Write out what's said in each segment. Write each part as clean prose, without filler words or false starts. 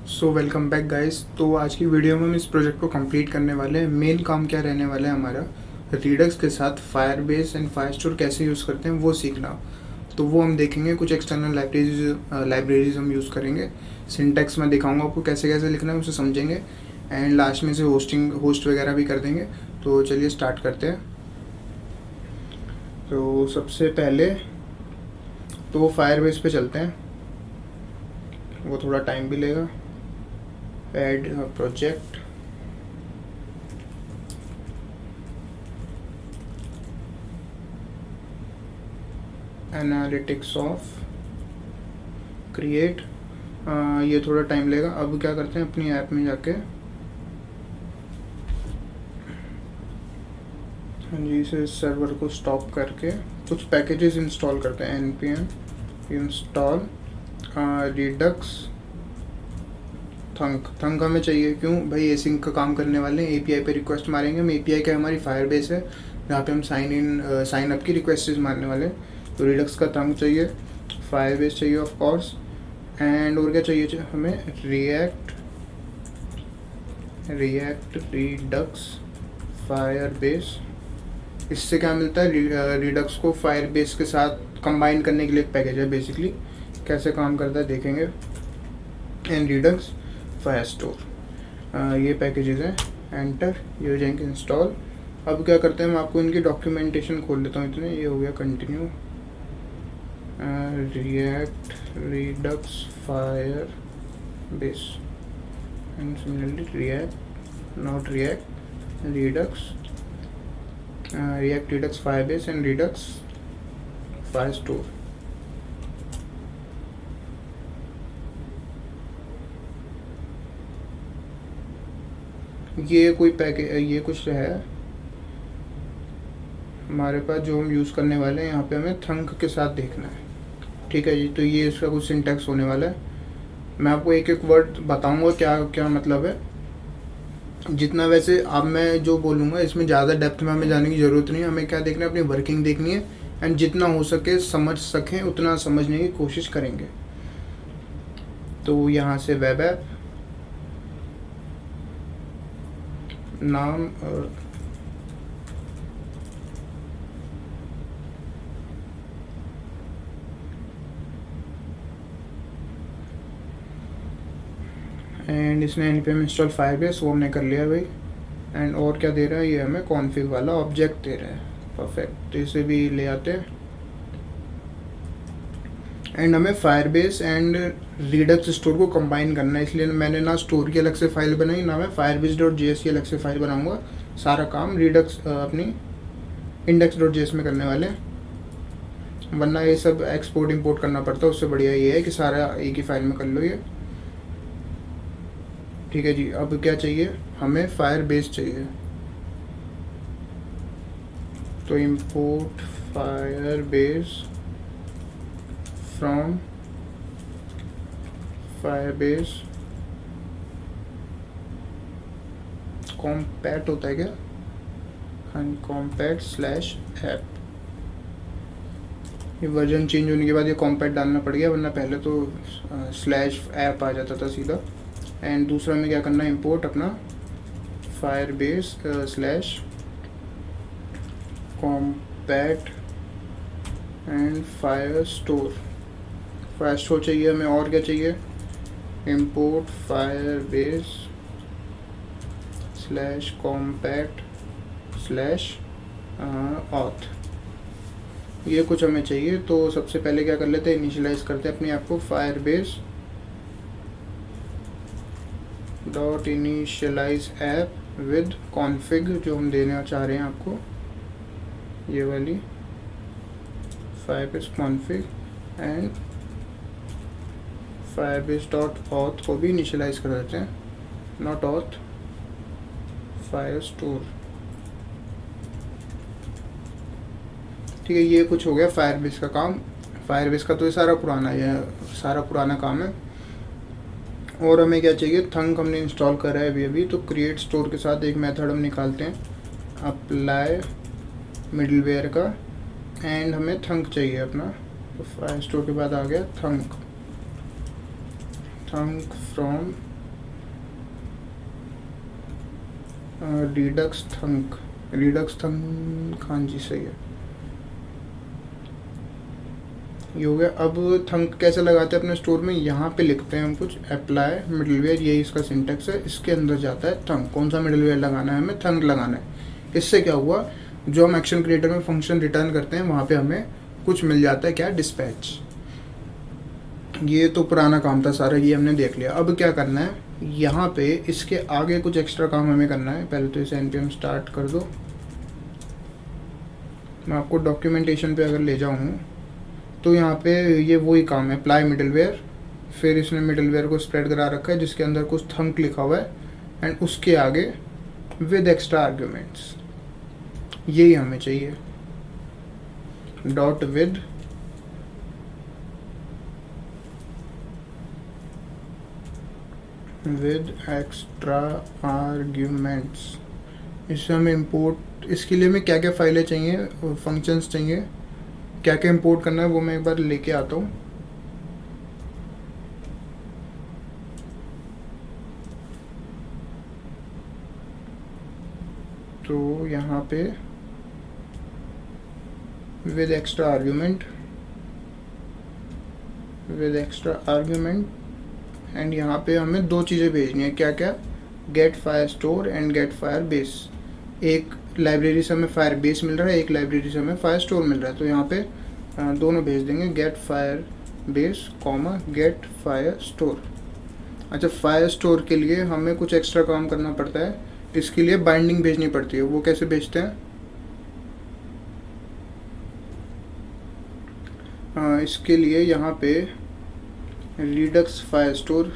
So welcome back guys. तो आज की वीडियो में हम इस प्रोजेक्ट को कंप्लीट करने वाले हैं। मेन काम क्या रहने वाला है हमारा, रीडक्स के साथ फायरबेस एंड फायरस्टोर कैसे यूज़ करते हैं वो सीखना। तो वो हम देखेंगे, कुछ एक्सटर्नल लाइब्रेरीज हम यूज़ करेंगे। सिंटैक्स मैं दिखाऊंगा आपको कैसे कैसे लिखना है, उसे समझेंगे। एंड लास्ट में से होस्ट वगैरह भी कर देंगे। तो चलिए स्टार्ट करते हैं। तो सबसे पहले तो फायरबेस पे चलते हैं, वो थोड़ा टाइम भी लेगा। Add project, analytics of, create. ये थोड़ा टाइम लेगा। अब क्या करते हैं, अपनी ऐप में जाके हाँ जी, इसे सर्वर को स्टॉप करके कुछ पैकेजेस इंस्टॉल करते हैं। npm इंस्टॉल रिडक्स थंक हमें चाहिए। क्यों भाई, एसिंक का काम करने वाले हैं, एपीआई पे रिक्वेस्ट मारेंगे हम। एपीआई का हमारी फायरबेस है जहाँ पे हम साइन अप की रिक्वेस्ट मारने वाले हैं। तो रिडक्स का थंक चाहिए, फायरबेस चाहिए ऑफ कोर्स। एंड और क्या चाहिए हमें, रिएक्ट रिडक्स फायरबेस। इससे क्या मिलता है, रिडक्स को फायरबेस के साथ कंबाइन करने के लिए एक पैकेज है बेसिकली। कैसे काम करता है देखेंगे। एंड रिडक्स फायरस्टोर, ये पैकेजेस हैं। एंटर, ये हो जाएंगे इंस्टॉल। अब क्या करते हैं, मैं आपको इनकी डॉक्यूमेंटेशन खोल लेता हूँ। इतने ये हो गया continue, react redux Firebase and similarly react not react Redux react redux Firebase and Redux Firestore. ये कोई पैकेज, ये कुछ है हमारे पास जो हम यूज़ करने वाले हैं। यहाँ पे हमें थंक के साथ देखना है, ठीक है जी। तो ये इसका कुछ सिंटैक्स होने वाला है। मैं आपको एक एक वर्ड बताऊंगा क्या क्या मतलब है, जितना। वैसे अब मैं जो बोलूँगा इसमें ज़्यादा डेप्थ में हमें जाने की ज़रूरत नहीं है। हमें क्या देखना है, अपनी वर्किंग देखनी है। एंड जितना हो सके समझ सकें उतना समझने की कोशिश करेंगे। तो यहाँ से वेब ऐप नाम, एंड इसने npm इंस्टॉल फायरबेस, वो हमने कर लिया भाई। एंड और क्या दे रहा है, ये हमें कॉन्फ़िग वाला ऑब्जेक्ट दे रहा है। परफेक्ट, तो इसे भी ले आते हैं। एंड हमें फायरबेस एंड रिडक्स स्टोर को कंबाइन करना है, इसलिए मैंने ना स्टोर की अलग से फाइल बनाई, ना मैं firebase.js की अलग से फाइल बनाऊंगा। सारा काम रिडक्स अपनी index.js में करने वाले हैं। वरना ये सब एक्सपोर्ट इंपोर्ट करना पड़ता है, उससे बढ़िया ये है कि सारा एक ही फाइल में कर लो ये। ठीक है जी। अब क्या चाहिए हमें, फायरबेस चाहिए। तो इंपोर्ट फायरबेस फ्रॉम फायरबेस कॉम्पैट होता है क्या, हाँ, कॉम्पैट स्लैश ऐप। ये वर्जन चेंज होने के बाद ये कॉम्पैट डालना पड़ गया, वरना पहले तो स्लैश ऐप आ जाता था सीधा। एंड दूसरा में क्या करना है, इंपोर्ट अपना Firebase slash compat and Firestore चाहिए हमें। और क्या चाहिए, import Firebase slash compat slash auth. ये कुछ हमें चाहिए। तो सबसे पहले क्या कर लेते हैं, इनिशियलाइज करते हैं अपने आप को। Firebase dot initialize app with config, जो हम देना चाह रहे हैं आपको, ये वाली Firebase config. And Firebase dot auth को भी इनिशियलाइज कर देते हैं, नॉट ऑथ, फायरस्टोर। ठीक है, ये कुछ हो गया फायरबेस का काम। फायरबेस का तो ये सारा पुराना काम है। और हमें क्या चाहिए, थंक हमने इंस्टॉल करा है अभी। तो क्रिएट स्टोर के साथ एक मेथड हम निकालते हैं, अप्लाई मिडलवेयर का। एंड हमें थंक चाहिए अपना। तो फायरस्टोर के बाद आ गया थंक फ्रॉम रिडक्स थंक, रिडक्स थंक, हाँ जी सही है, ये हो गया। अब थंक कैसे लगाते हैं अपने स्टोर में, यहाँ पे लिखते हैं हम कुछ अप्लाई मिडलवेयर, यही इसका सिंटेक्स है, इसके अंदर जाता है थंक, कौन सा मिडलवेयर लगाना है हमें, थंक लगाना है। इससे क्या हुआ, जो हम एक्शन क्रिएटर में फंक्शन रिटर्न करते हैं वहाँ पे हमें कुछ मिल जाता है, क्या, डिस्पैच। ये तो पुराना काम था सारा, ये हमने देख लिया। अब क्या करना है, यहाँ पे इसके आगे कुछ एक्स्ट्रा काम हमें करना है। पहले तो इसे npm स्टार्ट कर दो, मैं आपको डॉक्यूमेंटेशन पे अगर ले जाऊँ तो यहाँ पे ये वही काम है, अप्लाई मिडलवेयर, फिर इसने मिडलवेयर को स्प्रेड करा रखा है जिसके अंदर कुछ थंक लिखा हुआ है, एंड उसके आगे विद एक्स्ट्रा आर्ग्यूमेंट्स, यही हमें चाहिए, डॉट विद एक्स्ट्रा आर्ग्यूमेंट्स। इससे हमें इंपोर्ट, इसके लिए हमें क्या क्या फाइलें चाहिए, फंक्शंस चाहिए, क्या क्या इंपोर्ट करना है वो मैं एक बार लेके आता हूँ। तो यहाँ पे with extra argument, with extra argument, and यहाँ पे हमें दो चीज़ें भेजनी है, क्या क्या, get Firestore and get Firebase. एक लाइब्रेरी से हमें फायर बेस मिल रहा है, एक लाइब्रेरी से हमें फायर स्टोर मिल रहा है, तो यहाँ पे दोनों भेज देंगे, get Firebase comma get Firestore. अच्छा, फायर स्टोर के लिए हमें कुछ एक्स्ट्रा काम करना पड़ता है, इसके लिए बाइंडिंग भेजनी पड़ती है। वो कैसे भेजते हैं, इसके लिए यहाँ पे रिडक्स फायर स्टोर,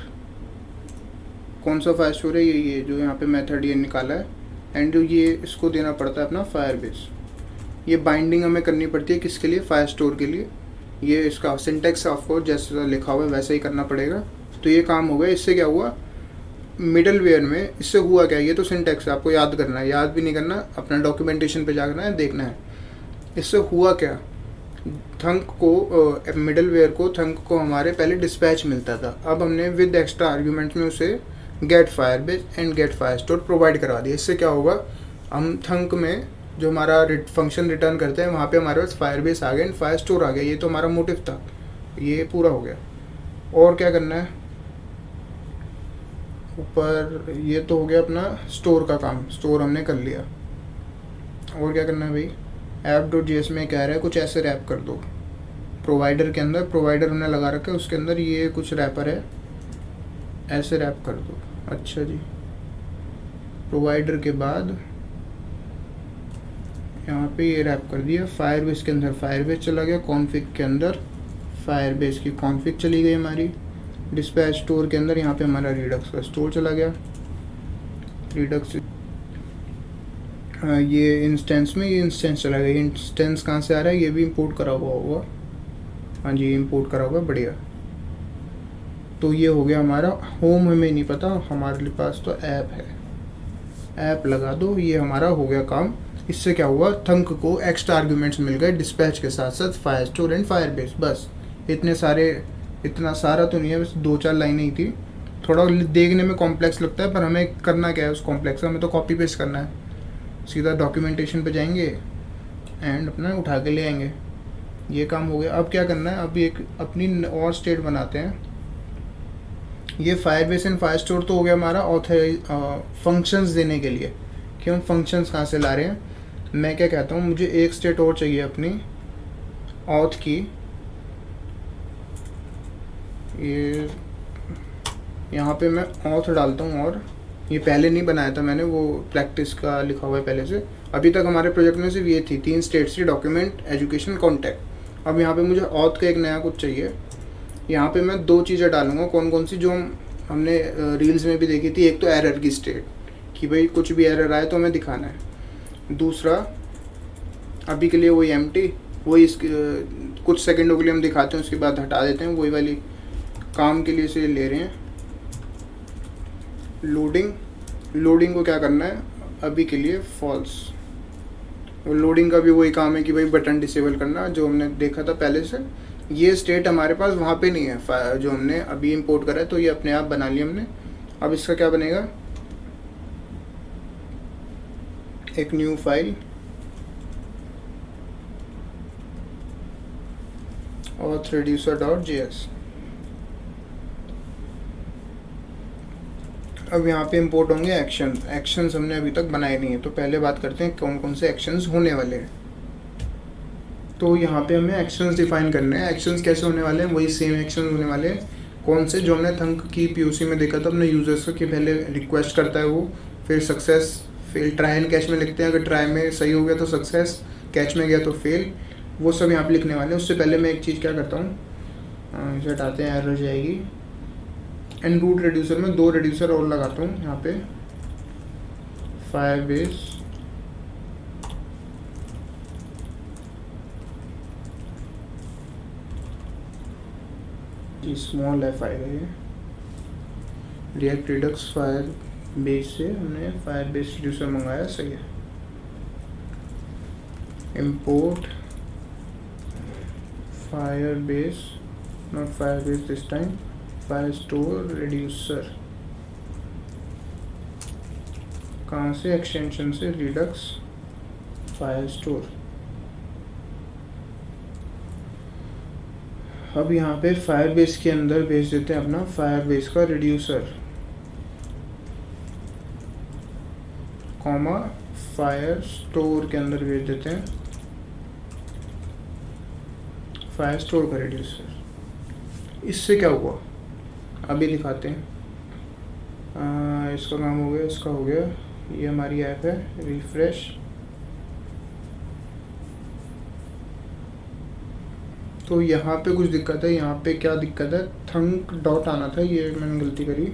कौन सा फायर स्टोर है, ये जो यहाँ पे मेथड ये निकाला है, एंड ये इसको देना पड़ता है अपना फायर बेस। ये बाइंडिंग हमें करनी पड़ती है किसके लिए, फायर स्टोर के लिए। ये इसका सिंटेक्स ऑफ जैसा लिखा हुआ है वैसे ही करना पड़ेगा। तो ये काम हो गया। इससे क्या हुआ, मिडलवेयर में इससे हुआ क्या, ये तो सिंटेक्स आपको याद करना है, याद भी नहीं करना, अपना डॉक्यूमेंटेशन पे जाना है, देखना है। इससे हुआ क्या, थंक को, मिडलवेयर को, थंक को हमारे पहले डिस्पैच मिलता था, अब हमने विद एक्स्ट्रा आर्ग्यूमेंट में उसे get Firebase and get Firestore provide करवा दिया। इससे क्या होगा, हम थंक में जो हमारा फंक्शन रिटर्न करते हैं वहाँ पे हमारे पास फायर बेस आ गया एंड फायर स्टोर आ गया। ये तो हमारा मोटिव था, ये पूरा हो गया। और क्या करना है ऊपर, ये तो हो गया अपना स्टोर का काम, स्टोर हमने कर लिया। और क्या करना है भाई, app.js में कह रहा है कुछ ऐसे रैप कर दो, प्रोवाइडर के अंदर, प्रोवाइडर हमने लगा रखा है उसके अंदर ये कुछ रैपर है, ऐसे रैप कर दो। अच्छा जी, प्रोवाइडर के बाद यहाँ पे ये रैप कर दिया, फायरबेस के अंदर फायरबेस चला गया, कॉन्फ़िग के अंदर फायरबेस की कॉन्फ़िग चली गई हमारी, डिस्पैच स्टोर के अंदर यहाँ पे हमारा रिडक्स का स्टोर चला गया, रिडक्स ये इंस्टेंस में ये इंस्टेंस चला गया। इंस्टेंस कहाँ से आ रहा है, ये भी इंपोर्ट करा हुआ होगा, हाँ जी इंपोर्ट करा हुआ, बढ़िया। तो ये हो गया हमारा होम, हमें नहीं पता, हमारे पास तो ऐप है, ऐप लगा दो, ये हमारा हो गया काम। इससे क्या हुआ, थंक को एक्स्ट्रा आर्ग्यूमेंट्स मिल गए डिस्पैच के साथ साथ fire store and fire base. बस इतने सारे, इतना सारा तो नहीं है, बस 2-4 लाइनें ही थी। थोड़ा देखने में कॉम्प्लेक्स लगता है पर हमें करना क्या है उस कॉम्प्लेक्स का, हमें तो कॉपी पेस्ट करना है। सीधा डॉक्यूमेंटेशन पे जाएंगे एंड अपना उठा के ले आएंगे, ये काम हो गया। अब क्या करना है, अब एक अपनी और स्टेट बनाते हैं। ये fire base and fire store तो हो गया हमारा ऑथराइज फंक्शंस देने के लिए, कि हम फंक्शंस कहाँ से ला रहे हैं। मैं क्या कहता हूँ, मुझे एक स्टेट और चाहिए अपनी ऑथ की, ये यहाँ पे मैं ऑथ डालता हूँ, और ये पहले नहीं बनाया था मैंने, वो प्रैक्टिस का लिखा हुआ है पहले से। अभी तक हमारे प्रोजेक्ट में सिर्फ ये थी 3 स्टेट्स थी, डॉक्यूमेंट, एजुकेशन, कॉन्टैक्ट। अब यहाँ पे मुझे ऑथ का एक नया कुछ चाहिए। यहाँ पे मैं 2 चीज़ें डालूंगा, कौन कौन सी, जो हमने रील्स में भी देखी थी। एक तो एरर की स्टेट, कि भाई कुछ भी एरर आए तो हमें दिखाना है। दूसरा अभी के लिए वही एम्प्टी, वही इस कुछ सेकंडों के लिए हम दिखाते हैं, उसके बाद हटा देते हैं, वही वाली काम के लिए से ले रहे हैं। लोडिंग को क्या करना है अभी के लिए फॉल्स। लोडिंग का भी वही काम है कि भाई बटन डिसेबल करना, जो हमने देखा था पहले से। ये स्टेट हमारे पास वहाँ पे नहीं है, जो हमने अभी इंपोर्ट करा है, तो ये अपने आप बना लिया हमने। अब इसका क्या बनेगा, एक न्यू फाइल auth reducer.js। अब यहाँ पे इंपोर्ट होंगे एक्शंस हमने अभी तक बनाए नहीं है, तो पहले बात करते हैं कौन कौन से एक्शंस होने वाले हैं। तो यहाँ पे हमें एक्शंस डिफाइन करने हैं। एक्शंस कैसे होने वाले हैं, वही सेम एक्शंस होने वाले हैं। कौन से, जो हमने थंक की पीओसी में देखा था अपने यूजर्स को कि पहले रिक्वेस्ट करता है वो, फिर सक्सेस, फिर ट्राई एंड कैच में लिखते हैं, अगर ट्राई में सही हो गया तो सक्सेस, कैच में गया तो फेल, वो सब यहाँ पे लिखने वाले हैं। उससे पहले मैं एक चीज़ क्या करता हूँ, इसे हटाते हैं, एरर जाएगी। एंड रूट रिड्यूसर में 2 रिड्यूसर और लगाता हूँ यहाँ पे, फायरबेस स्मॉल है, फाइल है ये, रिएक्ट रिडक्स फायरबेस से हमने फायरबेस रिड्यूसर मंगाया, सही है। import firebase, not firebase this time, firestore reducer। कहाँ से, एक्सटेंशन से, रिडक्स फायरस्टोर। अब यहाँ पे फायरबेस के अंदर भेज देते हैं अपना फायरबेस का रिड्यूसर, कॉमा फायरस्टोर के अंदर भेज देते हैं फायरस्टोर का रिड्यूसर। इससे क्या हुआ अभी दिखाते हैं। इसका काम हो गया, इसका हो गया, ये हमारी ऐप है, रिफ्रेश। तो यहाँ पे कुछ दिक्कत है, यहाँ पे क्या दिक्कत है, थंक डॉट आना था, ये मैंने गलती करी,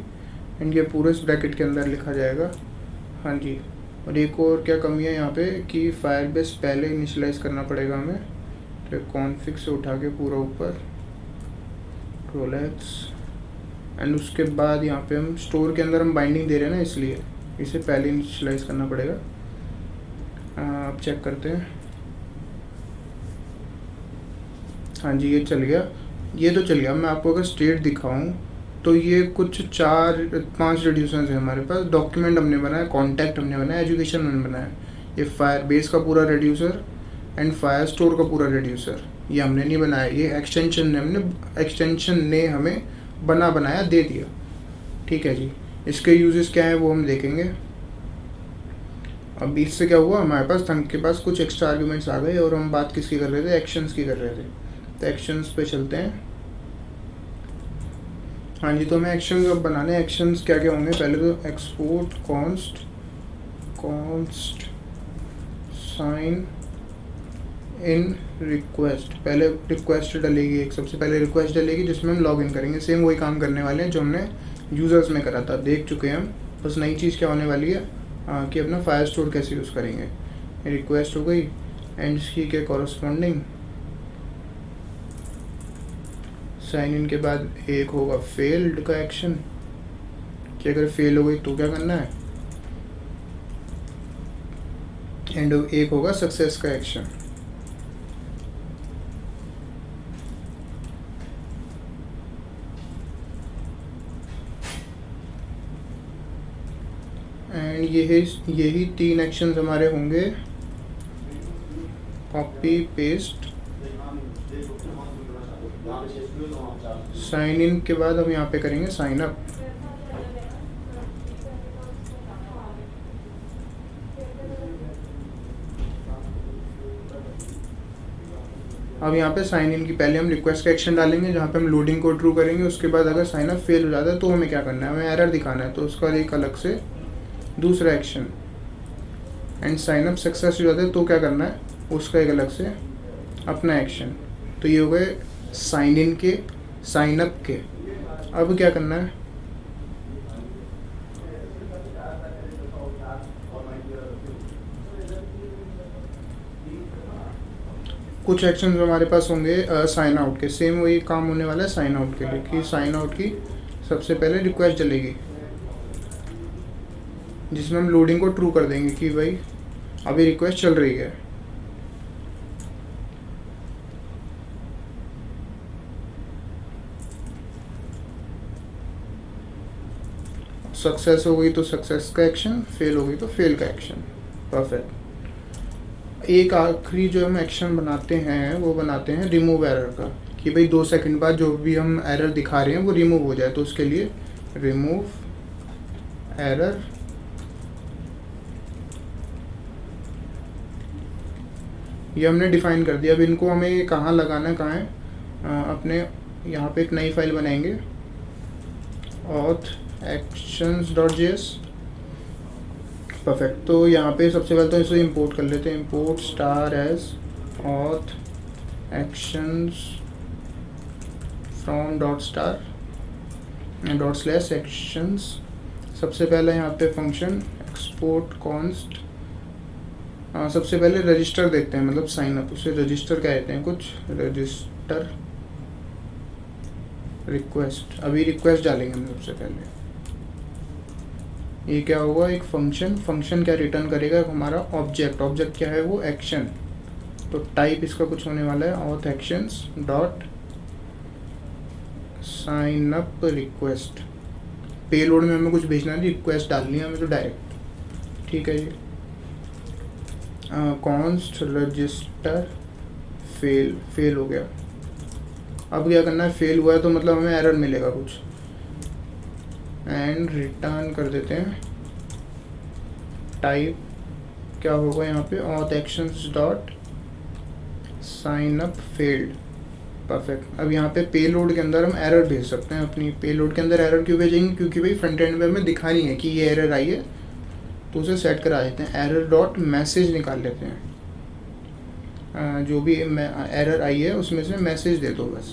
एंड ये पूरे इस ब्रैकेट के अंदर लिखा जाएगा। हाँ जी, और एक और क्या कमी है यहाँ पे कि फायरबेस पहले इनिशियलाइज करना पड़ेगा हमें, तो कॉन्फिग से उठा के पूरा ऊपर रोलेक्स, एंड उसके बाद यहाँ पे हम स्टोर के अंदर हम बाइंडिंग दे रहे हैं ना, इसलिए इसे पहले इनिशियलाइज करना पड़ेगा। अब चेक करते हैं, हाँ जी ये चल गया, ये तो चल गया। मैं आपको अगर स्टेट दिखाऊं तो ये कुछ 4-5 रिड्यूसर्स हैं हमारे पास। डॉक्यूमेंट हमने बनाया, कॉन्टैक्ट हमने बनाया, एजुकेशन हमने बनाया, ये फायरबेस का पूरा रिड्यूसर एंड फायरस्टोर का पूरा रिड्यूसर ये हमने नहीं बनाया, ये एक्सटेंशन ने हमें बनाया दे दिया। ठीक है जी, इसके यूजेस क्या है वो हम देखेंगे। अब इससे क्या हुआ, हमारे पास थंक के पास कुछ एक्स्ट्रा आर्ग्यूमेंट्स आ गए और हम बात किसकी कर रहे थे, एक्शंस की कर रहे थे। तो एक्शंस पे चलते हैं। हाँ जी, तो हमें एक्शंस अब बनाने। एक्शंस क्या क्या होंगे, पहले तो export const sign in request, पहले रिक्वेस्ट डलेगी, एक सबसे पहले रिक्वेस्ट डलेगी जिसमें हम लॉग इन करेंगे। सेम वही काम करने वाले हैं जो हमने यूज़र्स में करा था, देख चुके हैं हम। बस नई चीज़ क्या होने वाली है कि अपना फायरस्टोर कैसे यूज़ करेंगे। रिक्वेस्ट हो गई, एंड इसकी के कॉरस्पॉन्डिंग साइन इन के बाद एक होगा फेल्ड का एक्शन, कि अगर फेल हो गई तो क्या करना है, एंड एक होगा सक्सेस का एक्शन। एंड यही 3 एक्शंस हमारे होंगे, कॉपी पेस्ट, साइन इन के बाद हम यहाँ पे करेंगे साइन अप। अब यहाँ पे साइन इन की पहले हम रिक्वेस्ट का एक्शन डालेंगे जहाँ पे हम लोडिंग को ट्रू करेंगे। उसके बाद अगर साइन अप फेल हो जाता है तो हमें क्या करना है, हमें एरर दिखाना है, तो उसका एक अलग से दूसरा action. And sign up success हो जाता है तो क्या करना है, उसका एक अलग से अपना एक्शन। तो ये हो गए साइन इन के, साइन अप के। अब क्या करना है, कुछ एक्शंस हमारे पास होंगे साइन आउट के। सेम वही काम होने वाला है साइन आउट के लिए, कि साइन आउट की सबसे पहले रिक्वेस्ट चलेगी जिसमें हम लोडिंग को ट्रू कर देंगे कि भाई अभी रिक्वेस्ट चल रही है। सक्सेस हो गई तो सक्सेस का एक्शन, फेल हो गई तो फेल का एक्शन। परफेक्ट। एक आखिरी जो हम एक्शन बनाते हैं वो बनाते हैं रिमूव एरर का, कि भाई 2 सेकंड बाद जो भी हम एरर दिखा रहे हैं वो रिमूव हो जाए। तो उसके लिए रिमूव एरर, ये हमने डिफाइन कर दिया। अब इनको हमें कहाँ लगाना है, कहाँ है, अपने यहाँ पे एक नई फाइल बनाएंगे auth actions.js। परफेक्ट। तो यहाँ पे सबसे पहले तो इसे इंपोर्ट कर लेते हैं, import star as auth actions from dot star dot slash actions. सबसे पहले यहाँ पे फंक्शन एक्सपोर्ट कॉन्स्ट, सबसे पहले रजिस्टर देखते हैं, मतलब साइन अप, उसे रजिस्टर कहते हैं कुछ, रजिस्टर रिक्वेस्ट। अभी रिक्वेस्ट डालेंगे हम सबसे पहले। ये क्या होगा, एक फंक्शन, फंक्शन क्या रिटर्न करेगा, हमारा ऑब्जेक्ट, ऑब्जेक्ट क्या है वो एक्शन। तो टाइप इसका कुछ होने वाला है auth actions dot sign up request. Payload में हमें कुछ भेजना नहीं, रिक्वेस्ट डालनी है हमें तो डायरेक्ट, ठीक है जी। कॉन्स्ट रजिस्टर फेल, फेल हो गया। अब क्या करना है, फेल हुआ है तो मतलब हमें एरर मिलेगा कुछ, एंड रिटर्न कर देते हैं। टाइप क्या होगा यहाँ पे, auth actions dot sign up failed. Perfect. अब यहाँ पे पेलोड के अंदर हम एरर भेज सकते हैं अपनी। पेलोड के अंदर एरर क्यों भेजेंगे, क्योंकि भाई फ्रंट एंड में हमें दिखानी है कि ये एरर आई है, तो उसे सेट करा देते हैं। एरर डॉट मैसेज निकाल लेते हैं, जो भी एरर आई है उसमें से मैसेज दे दो बस,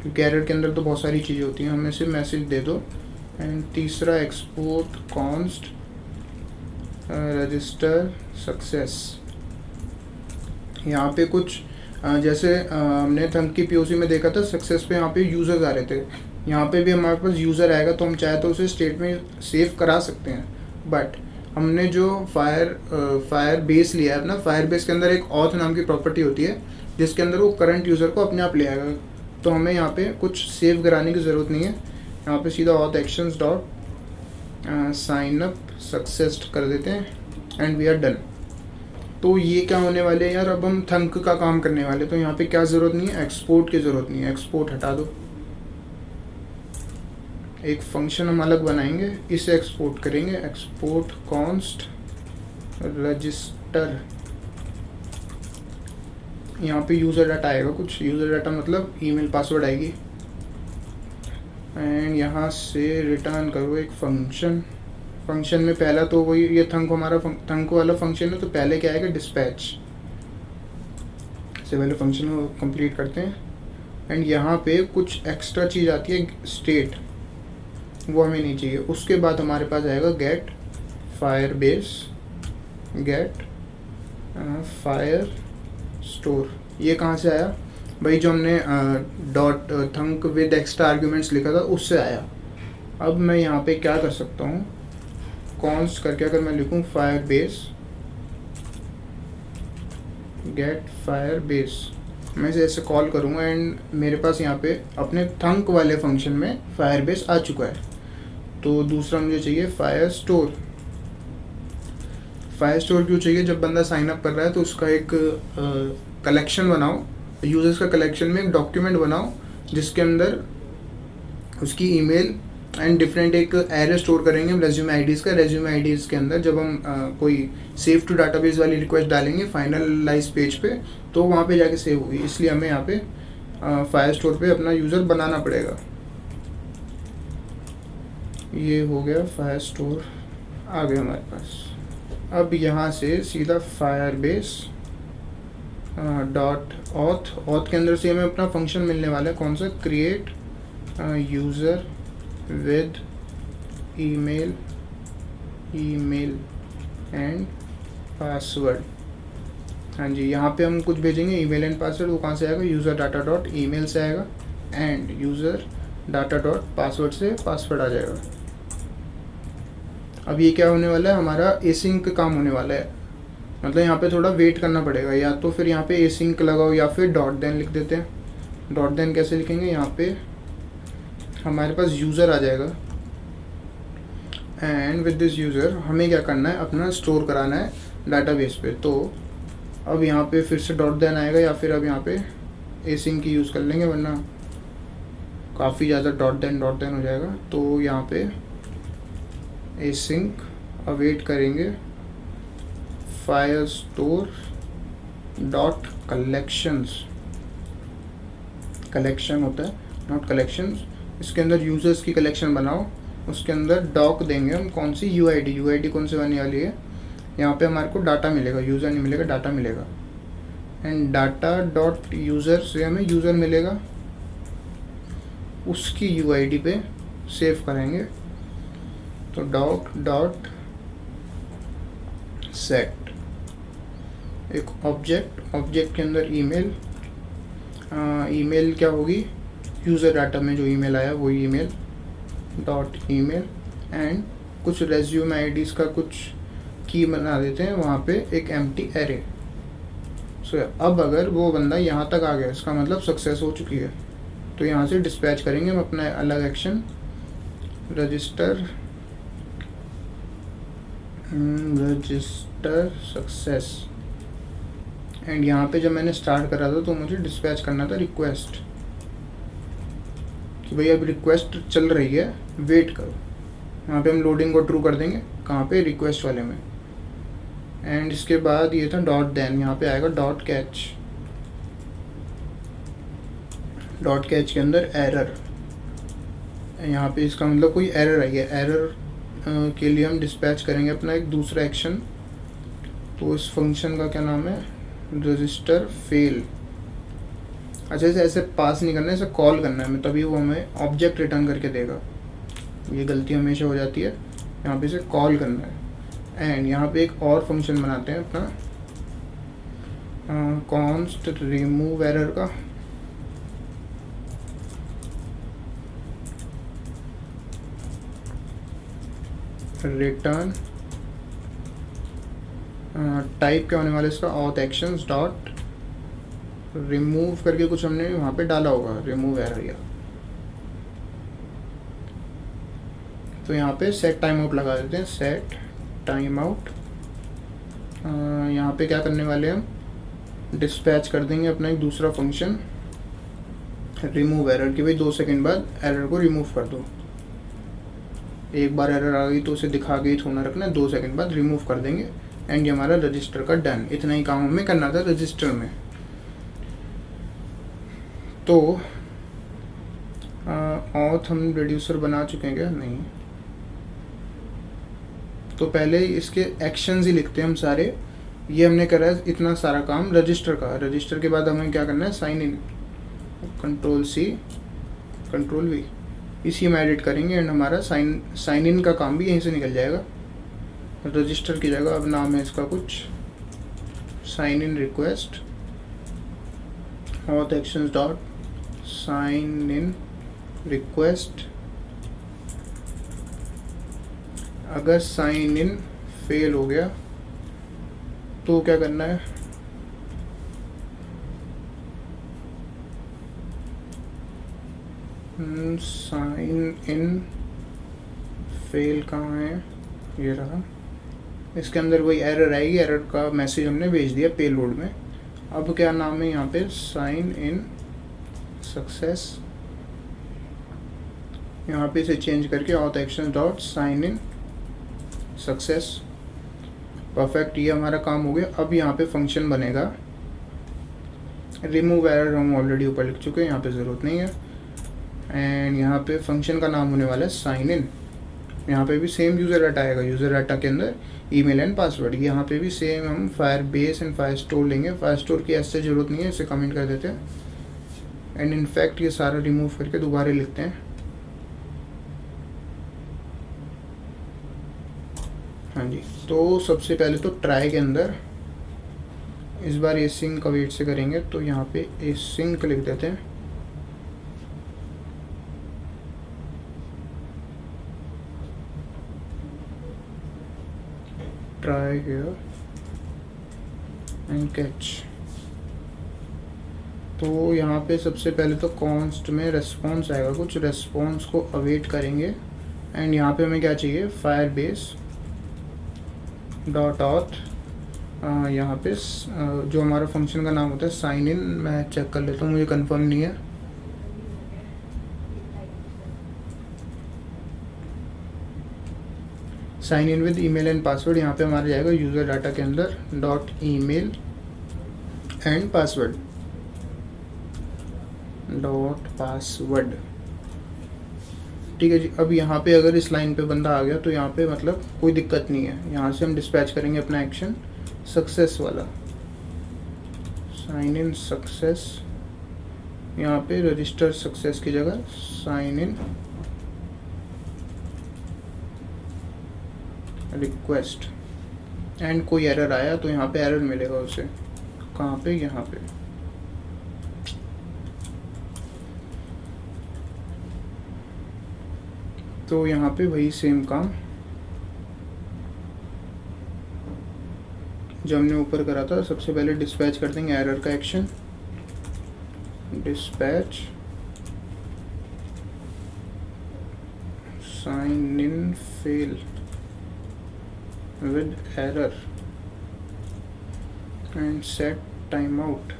क्योंकि एरर के अंदर तो बहुत सारी चीज़ें होती हैं, हमें से मैसेज दे दो। एंड तीसरा एक्सपोर्ट कॉन्स्ट रजिस्टर सक्सेस। यहाँ पे कुछ जैसे हमने थंक की पीओसी में देखा था, सक्सेस पे यहाँ पे यूज़र्स आ रहे थे, यहाँ पे भी हमारे पास यूज़र आएगा, तो हम चाहे तो उसे स्टेट में सेव करा सकते हैं। बट हमने जो फायर बेस लिया है अपना, फायर बेस के अंदर एक ऑथ नाम की प्रॉपर्टी होती है जिसके अंदर वो करंट यूज़र को अपने आप ले आएगा, तो हमें यहाँ पे कुछ सेव कराने की ज़रूरत नहीं है। यहाँ पे सीधा auth actions dot sign up success कर देते हैं एंड वी आर डन। तो ये क्या होने वाले हैं यार, अब हम थंक का काम करने वाले, तो यहाँ पे क्या ज़रूरत नहीं है, एक्सपोर्ट की ज़रूरत नहीं है, एक्सपोर्ट हटा दो। एक फंक्शन हम अलग बनाएंगे, इसे एक्सपोर्ट करेंगे, एक्सपोर्ट कॉन्स्ट रजिस्टर। यहाँ पे यूज़र डाटा आएगा कुछ, यूज़र डाटा मतलब ईमेल पासवर्ड आएगी, एंड यहाँ से रिटर्न करो एक फंक्शन। फंक्शन में पहला तो वही, ये थंक हमारा थंक वाला फंक्शन है, तो पहले क्या आएगा, डिस्पैच से पहले फंक्शन को कंप्लीट करते हैं। एंड यहाँ पे कुछ एक्स्ट्रा चीज़ आती है, स्टेट, वो हमें नहीं चाहिए। उसके बाद हमारे पास आएगा get Firebase, get Firestore. ये कहाँ से आया भाई, जो हमने dot thunk with extra arguments लिखा था उससे आया। अब मैं यहाँ पे क्या कर सकता हूँ, कॉन्स्ट करके अगर मैं लिखूँ Firebase get Firebase, मैं इसे ऐसे कॉल करूँगा एंड मेरे पास यहाँ पे अपने थंक वाले फंक्शन में फायर बेस आ चुका है। तो दूसरा मुझे चाहिए फायर स्टोर। फायर स्टोर क्यों चाहिए, जब बंदा साइन अप कर रहा है तो उसका एक कलेक्शन बनाओ, यूजर्स का कलेक्शन में एक डॉक्यूमेंट बनाओ जिसके अंदर उसकी ईमेल एंड डिफरेंट एक एरे स्टोर करेंगे रेज्यूमे आईडीज़ का। रेज्यूमे आईडीज़ के अंदर जब हम कोई सेव टू डाटाबेस वाली रिक्वेस्ट डालेंगे फाइनलाइज पेज पे, तो वहाँ पे जाके सेव होगी। इसलिए हमें यहाँ पे फायर स्टोर पे अपना यूज़र बनाना पड़ेगा। ये हो गया, फायर स्टोर आ गया हमारे पास। अब यहाँ से सीधा फायर बेस डॉट ऑथ के अंदर से हमें अपना फंक्शन मिलने वाला है, कौन सा, create user with email and password. हाँ जी, यहाँ पे हम कुछ भेजेंगे ईमेल एंड पासवर्ड, वो कहाँ से आएगा, यूज़र डाटा डॉट ईमेल से आएगा end user data dot password से पासवर्ड आ जाएगा। अब ये क्या होने वाला है, हमारा एसिंक काम होने वाला है, मतलब यहाँ पे थोड़ा वेट करना पड़ेगा, या तो फिर यहाँ पे एसिंक लगाओ या फिर डॉट देन लिख देते हैं। डॉट देन कैसे लिखेंगे, यहाँ पे हमारे पास यूज़र आ जाएगा एंड विद दिस यूज़र हमें क्या करना है, अपना स्टोर कराना है डाटाबेस पे। तो अब यहाँ पे फिर से डॉट देन आएगा, या फिर अब यहाँ पे एसिंक की यूज़ कर लेंगे, वरना काफ़ी ज़्यादा डॉट देन हो जाएगा। तो यहाँ पे एसिंक अवेट करेंगे फायरस्टोर डॉट कलेक्शंस, कलेक्शन होता है नॉट कलेक्शंस। इसके अंदर यूज़र्स की कलेक्शन बनाओ, उसके अंदर डॉक देंगे हम कौन सी, यूआईडी कौन सी बनने वाली है, यहाँ पे हमारे को डाटा मिलेगा, यूज़र नहीं मिलेगा, डाटा मिलेगा। एंड डाटा डॉट यूज़र से हमें यूज़र मिलेगा, उसकी यूआईडी पे सेव करेंगे। तो डॉट सेट एक ऑब्जेक्ट के अंदर ईमेल क्या होगी, यूज़र डाटा में जो ईमेल आया वो ईमेल डॉट ईमेल। एंड कुछ रेज्यूम आईडीज़ का कुछ की बना देते हैं वहाँ पे एक एम्प्टी एरे। सो अब अगर वो बंदा यहाँ तक आ गया, इसका मतलब सक्सेस हो चुकी है। तो यहाँ से डिस्पैच करेंगे हम अपना अलग एक्शन, रजिस्टर सक्सेस। एंड यहाँ पे जब मैंने स्टार्ट करा था तो मुझे डिस्पैच करना था रिक्वेस्ट, कि भाई अब रिक्वेस्ट चल रही है, वेट करो। यहाँ पे हम लोडिंग को ट्रू कर देंगे, कहाँ पे, रिक्वेस्ट वाले में। एंड इसके बाद ये था डॉट देन, यहाँ पे आएगा डॉट कैच के अंदर एरर। यहाँ पे इसका मतलब कोई एरर आई है, एरर के लिए हम डिस्पैच करेंगे अपना एक दूसरा एक्शन। तो इस फंक्शन का क्या नाम है, रजिस्टर फेल। अच्छा, इसे ऐसे पास नहीं करना है, इसे कॉल करना है, तभी वो हमें ऑब्जेक्ट रिटर्न करके देगा। ये गलती हमेशा हो जाती है, यहाँ पे इसे कॉल करना है। एंड यहाँ पे एक और फंक्शन बनाते हैं अपना कॉन्स्ट रिमूव एरर का। रिटर्न टाइप क्या होने वाला है इसका, ऑथ एक्शंस डॉट रिमूव करके कुछ हमने वहाँ पे डाला होगा, रिमूव एरर या। तो यहाँ पे सेट टाइम आउट लगा देते हैं, सेट टाइम आउट। यहाँ पे क्या करने वाले हम, डिस्पैच कर देंगे अपना एक दूसरा फंक्शन रिमूव एरर, कि भाई 2 सेकंड बाद एरर को रिमूव कर दो। एक बार एरर आ गई तो उसे दिखा के ही थोड़ा रखना है, 2 सेकंड बाद रिमूव कर देंगे। एंड ये हमारा रजिस्टर का डन। इतना ही काम हमें करना था रजिस्टर में। तो ऑथ हम रिड्यूसर बना चुके हैं क्या, नहीं। तो पहले इसके एक्शंस ही लिखते हैं हम सारे। ये हमने करा है इतना सारा काम रजिस्टर का। रजिस्टर के बाद हमें क्या करना है, साइन इन, कंट्रोल-C कंट्रोल-V, इसी में एडिट करेंगे। एंड हमारा साइन इन का काम भी यहीं से निकल जाएगा। रजिस्टर की जगह अब नाम है इसका कुछ sign in request auth actions dot sign in request. अगर साइन इन फेल हो गया तो क्या करना है, साइन इन फेल कहाँ है, ये रहा। इसके अंदर वही एरर आएगी, एरर का मैसेज हमने भेज दिया पेलोड में। अब क्या नाम है यहाँ पे, साइन इन सक्सेस। यहाँ पे इसे चेंज करके auth action dot sign in success. Perfect, ये हमारा काम हो गया। अब यहाँ पे फंक्शन बनेगा रिमूव एरर, हम ऑलरेडी ऊपर लिख चुके हैं, यहाँ पे ज़रूरत नहीं है। एंड यहाँ पे फंक्शन का नाम होने वाला है साइन इन। यहाँ पे भी सेम यूज़र डाटा आएगा, यूज़र डाटा के अंदर ईमेल एंड पासवर्ड। यहाँ पे भी सेम हम फायरबेस एंड फायरस्टोर लेंगे। फायरस्टोर की ऐसे ज़रूरत नहीं है, इसे कमेंट कर देते हैं। एंड इनफैक्ट ये सारा रिमूव करके दोबारा लिखते हैं। हाँ जी, तो सबसे पहले तो ट्राई के अंदर इस बार एसिंक का वेट से करेंगे, तो यहाँ पे एसिंक लिख देते हैं। Try here and catch. तो यहाँ पे सबसे पहले तो कॉन्स्ट में रेस्पॉन्स आएगा, कुछ रेस्पॉन्स को अवेट करेंगे। एंड यहाँ पे हमें क्या चाहिए, फायरबेस डॉट ऑथ यहाँ पे जो हमारा फंक्शन का नाम होता है साइन इन, मैं चेक कर लेता हूँ, मुझे कंफर्म नहीं है। Sign in with email and password, यहाँ पे हमारा जाएगा यूज़र डाटा के अंदर dot email and password dot password. ठीक है जी। अब यहाँ पे अगर इस लाइन पे बंदा आ गया तो यहाँ पे मतलब कोई दिक्कत नहीं है, यहाँ से हम डिस्पैच करेंगे अपना एक्शन सक्सेस वाला, साइन इन सक्सेस। यहाँ पे रजिस्टर सक्सेस की जगह साइन इन रिक्वेस्ट, एंड कोई एरर आया तो यहाँ पे एरर मिलेगा उसे, कहाँ पे, यहाँ पे। तो यहाँ पे वही सेम काम जो हमने ऊपर करा था। सबसे पहले डिस्पैच कर देंगे एरर का action, dispatch sign in fail with error and set time out.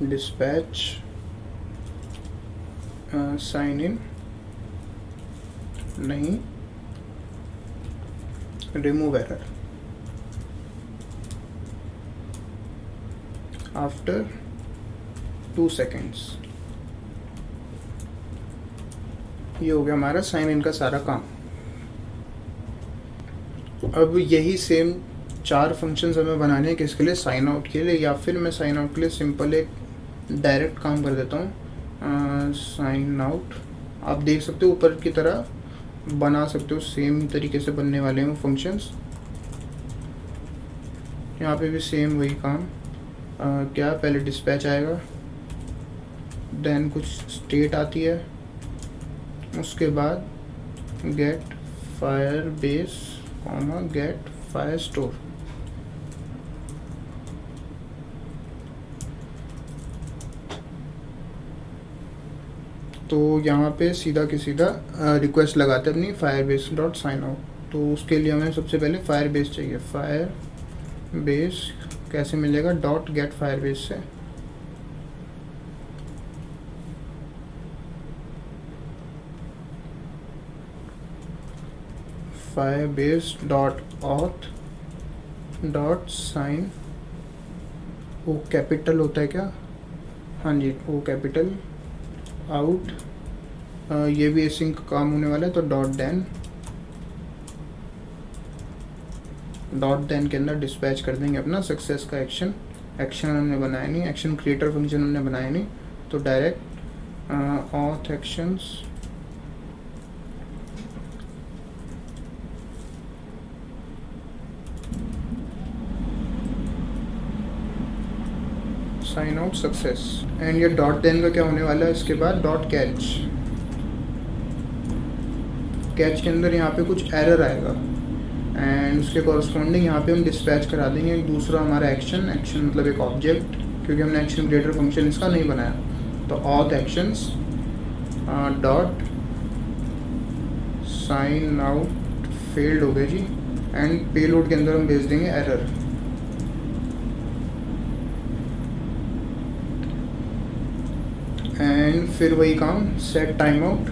Dispatch sign in नहीं, रिमूव एरर आफ्टर 2 seconds। ये हो गया हमारा साइन इन का सारा काम। अब यही सेम 4 फंक्शंस हमें बनाने हैं, किसके लिए, साइन आउट के लिए। या फिर मैं साइन आउट के लिए सिंपल एक डायरेक्ट काम कर देता हूँ, साइन आउट। आप देख सकते हो ऊपर की तरह बना सकते हो, सेम तरीके से बनने वाले हैं वो फंक्शंस। यहाँ पे भी सेम वही काम। क्या, पहले डिस्पैच आएगा, देन कुछ स्टेट आती है, उसके बाद get Firebase comma get Firestore. तो यहाँ पे सीधा की सीधा रिक्वेस्ट लगाते हैं अपनी Firebase dot sign out. तो उसके लिए हमें सबसे पहले फायर बेस चाहिए। फायर बेस कैसे मिलेगा, डॉट गेट फायर बेस से। Firebase dot auth dot sign, O capital होता है क्या, हाँ जी, ओ कैपिटल आउट। ये भी एसिंक काम होने वाला है, तो डॉट देन के अंदर डिस्पैच कर देंगे अपना सक्सेस का एक्शन। एक्शन हमने बनाया नहीं, एक्शन क्रिएटर फंक्शन हमने बनाया नहीं, तो direct auth actions sign out success. And ये डॉट देन का क्या होने वाला है, इसके बाद डॉट कैच। कैच के अंदर यहाँ पे कुछ एरर आएगा एंड उसके कॉरस्पॉन्डिंग यहाँ पे हम डिस्पैच करा देंगे एक दूसरा हमारा एक्शन। एक्शन मतलब एक ऑब्जेक्ट, क्योंकि हमने एक्शन क्रिएटर फंक्शन इसका नहीं बनाया। तो auth actions dot sign out failed हो गए जी, एंड पेलोड के अंदर हम भेज देंगे एरर। एंड फिर वही काम, set time out.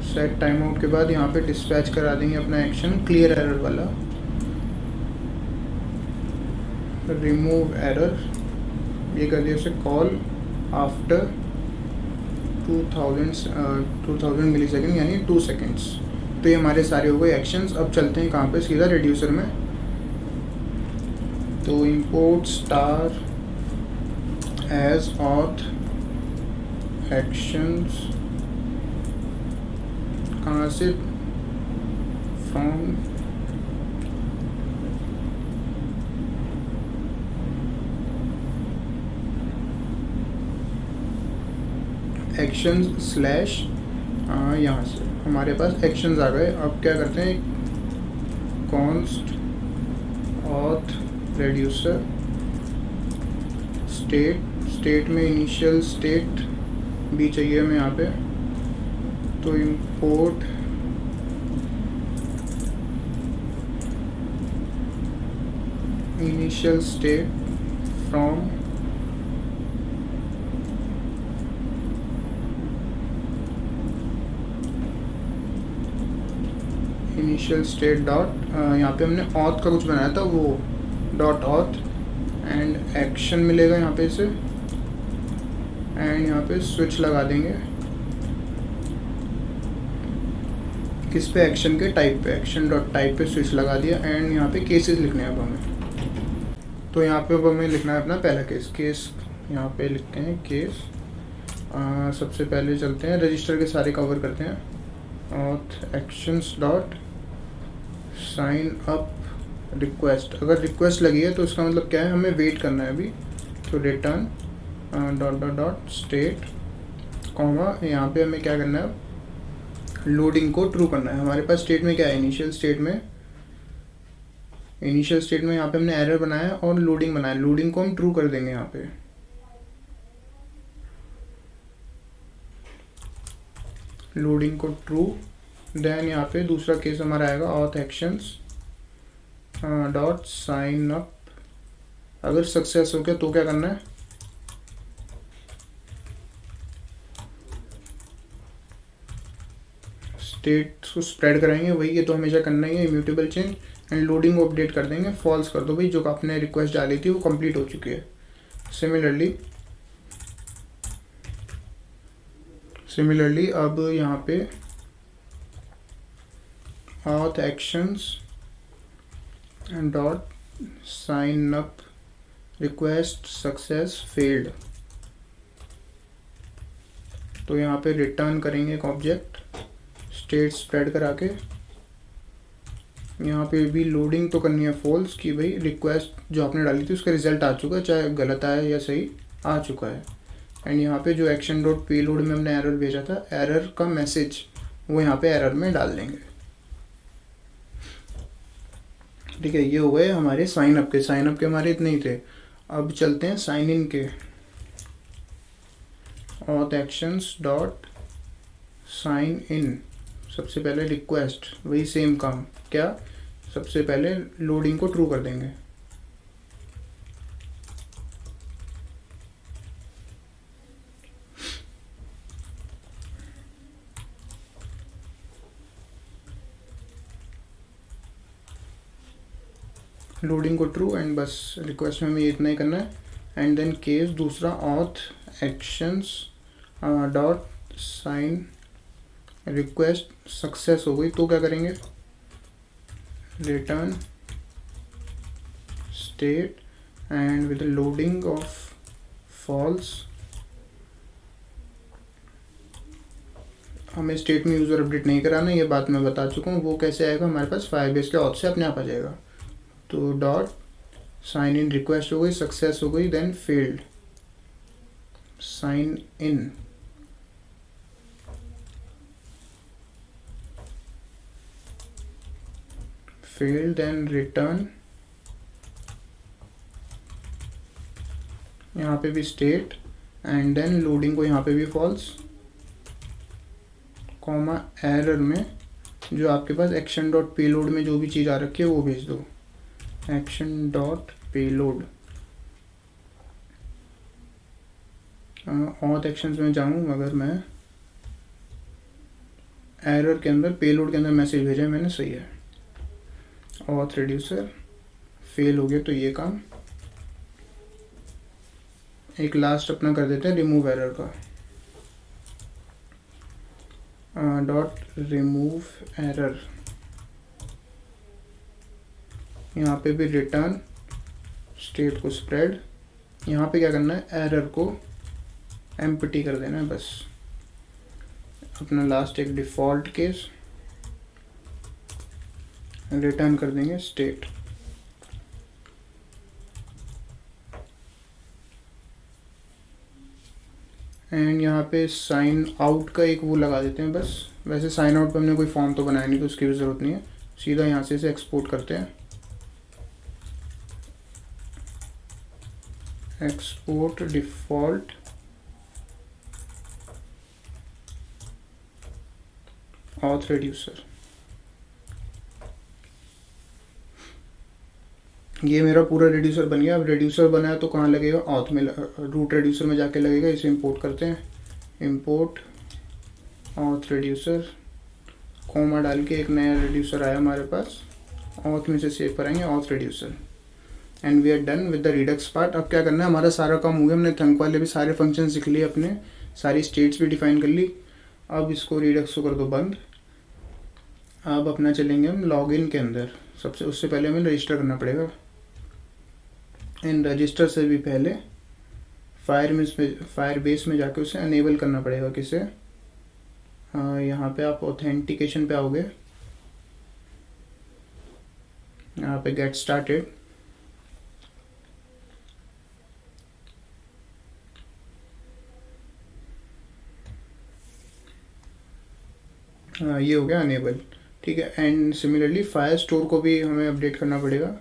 Set time out के बाद यहाँ पे डिस्पैच करा देंगे अपना एक्शन क्लियर एरर वाला, रिमूव एरर। ये कर दिया उसे कॉल आफ्टर 2000 मिली सेकेंड यानी 2 seconds। तो ये हमारे सारे हो गए एक्शंस। अब चलते हैं कहाँ पे, सीधा रिड्यूसर में। तो import star as auth actions, कहाँ से, फ्रॉम एक्शंस स्लैश, यहाँ से हमारे पास एक्शंस आ गए। अब क्या करते हैं, const auth reducer state state में इनिशियल स्टेट भी चाहिए हमें यहाँ पे, तो import initial state from initial state dot, यहाँ पे हमने ऑथ का कुछ बनाया था वो डॉट ऑथ, एंड एक्शन मिलेगा यहाँ पे से, एंड यहाँ पे स्विच लगा देंगे किस पे, एक्शन के टाइप पे, एक्शन डॉट टाइप पे स्विच लगा दिया, एंड यहाँ पे केसेस लिखने हैं अब हमें। तो यहाँ पे अब हमें लिखना है अपना पहला केस यहाँ पे लिखते हैं केस। सबसे पहले चलते हैं रजिस्टर के सारे कवर करते हैं, auth actions dot sign up request. अगर रिक्वेस्ट लगी है तो उसका मतलब क्या है, हमें वेट करना है अभी, तो return dot dot dot state comma, यहाँ पे हमें क्या करना है, लोडिंग को ट्रू करना है। हमारे पास स्टेट में क्या है, इनिशियल स्टेट में यहाँ पे हमने एरर बनाया है और लोडिंग बनाया, लोडिंग को हम ट्रू कर देंगे यहाँ पे, लोडिंग को ट्रू। देन यहाँ पे दूसरा केस हमारा आएगा auth actions dot sign up. अगर सक्सेस हो गया तो क्या करना है, स्टेट को स्प्रेड कराएंगे, वही ये तो हमेशा करना ही है, इम्यूटेबल चेंज, एंड लोडिंग को अपडेट कर देंगे, फॉल्स कर दो भाई जो आपने रिक्वेस्ट डाली थी वो कंप्लीट हो चुकी है। सिमिलरली अब यहाँ पे auth actions dot sign up request success failed, तो यहाँ पे रिटर्न करेंगे एक ऑब्जेक्ट स्टेट स्प्रेड करा के। यहाँ पे भी लोडिंग तो करनी है फॉल्स की भाई रिक्वेस्ट जो आपने डाली थी उसका रिजल्ट आ चुका है, चाहे गलत आया या सही आ चुका है। एंड यहाँ पे जो एक्शन डॉट पेलोड में हमने एरर भेजा था, एरर का मैसेज वो यहाँ पे एरर में डाल देंगे। ठीक है, ये हो गए हमारे साइन अप के हमारे इतने ही थे। अब चलते हैं साइन इन के, auth actions dot sign in. सबसे पहले रिक्वेस्ट, वही सेम काम, क्या सबसे पहले लोडिंग को ट्रू कर देंगे, लोडिंग को ट्रू, एंड बस रिक्वेस्ट में हमें इतना ही करना है। एंड देन केस दूसरा auth actions dot sign request success हो गई तो क्या करेंगे, return state and with loading of false. हमें स्टेट में यूज़र अपडेट नहीं कराना, ये बात मैं बता चुका हूँ। वो कैसे आएगा हमारे पास, फायरबेस के ऑथ से अपने आप आ जाएगा। तो डॉट साइन इन रिक्वेस्ट हो गई, सक्सेस हो गई, then failed sign in, failed, then return, यहाँ पे भी स्टेट, एंड देन लोडिंग को यहाँ पे भी फॉल्स, कॉमा एरर में जो आपके पास एक्शन डॉट पेलोड में जो भी चीज़ आ रखी है वो भेज दो, action dot payload. Auth actions में जाऊँ, अगर मैं एरर के अंदर पेलोड के अंदर मैसेज भेजा है मैंने, सही है, ऑथ रिड्यूसर फेल हो गया, तो ये काम एक लास्ट अपना कर देते हैं रिमूव एरर का, डॉट रिमूव एरर। यहाँ पे भी रिटर्न स्टेट को स्प्रेड, यहाँ पे क्या करना है, एरर को एम्प्टी कर देना है बस। अपना लास्ट एक डिफ़ॉल्ट केस, रिटर्न कर देंगे स्टेट, एंड यहाँ पे साइन आउट का एक वो लगा देते हैं बस। वैसे साइन आउट पे हमने कोई फॉर्म तो बनाया नहीं तो उसकी भी ज़रूरत नहीं है, सीधा यहाँ से इसे एक्सपोर्ट करते हैं, एक्सपोर्ट डिफॉल्ट ऑथ रिड्यूसर। ये मेरा पूरा रिड्यूसर बन गया। अब रिड्यूसर बना है तो कहाँ लगेगा, ऑथ में, रूट रिड्यूसर में जाके लगेगा। इसे इंपोर्ट करते हैं, इंपोर्ट ऑथ रिड्यूसर, कॉमा डाल के एक नया रिड्यूसर आया हमारे पास, ऑथ में से सेव करेंगे auth reducer, and we are done with the redux part. अब क्या करना है, हमारा सारा काम हो गया, हमने थंक वाले भी सारे फंक्शन सीख लिए, अपने सारी स्टेट्स भी डिफाइन कर ली। अब इसको रिडक्स को कर दो बंद। अब अपना चलेंगे हम लॉगिन के अंदर। सबसे उससे पहले हमें रजिस्टर करना पड़ेगा, एंड रजिस्टर से भी पहले फायरबेस में जाके उसे अनेबल करना पड़ेगा। किसे, यहाँ पे आप ऑथेंटिकेशन पे आओगे, यहाँ पे गेट स्टार्टेड, ये हो गया अनेबल, ठीक है। एंड सिमिलरली फायर स्टोर को भी हमें अपडेट करना पड़ेगा,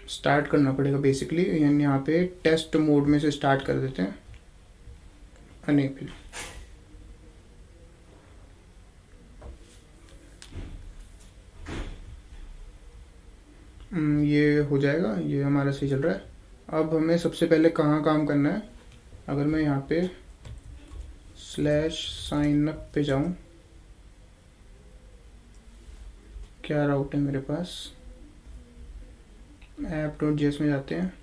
स्टार्ट करना पड़ेगा बेसिकली। यानी यहाँ पे टेस्ट मोड में से स्टार्ट कर देते हैं, अनेबल। ये हो जाएगा, ये हमारा सही चल रहा है। अब हमें सबसे पहले कहाँ काम करना है, अगर मैं यहाँ पे /signup पे जाऊँ, क्या राउट है मेरे पास, app.js में जाते हैं,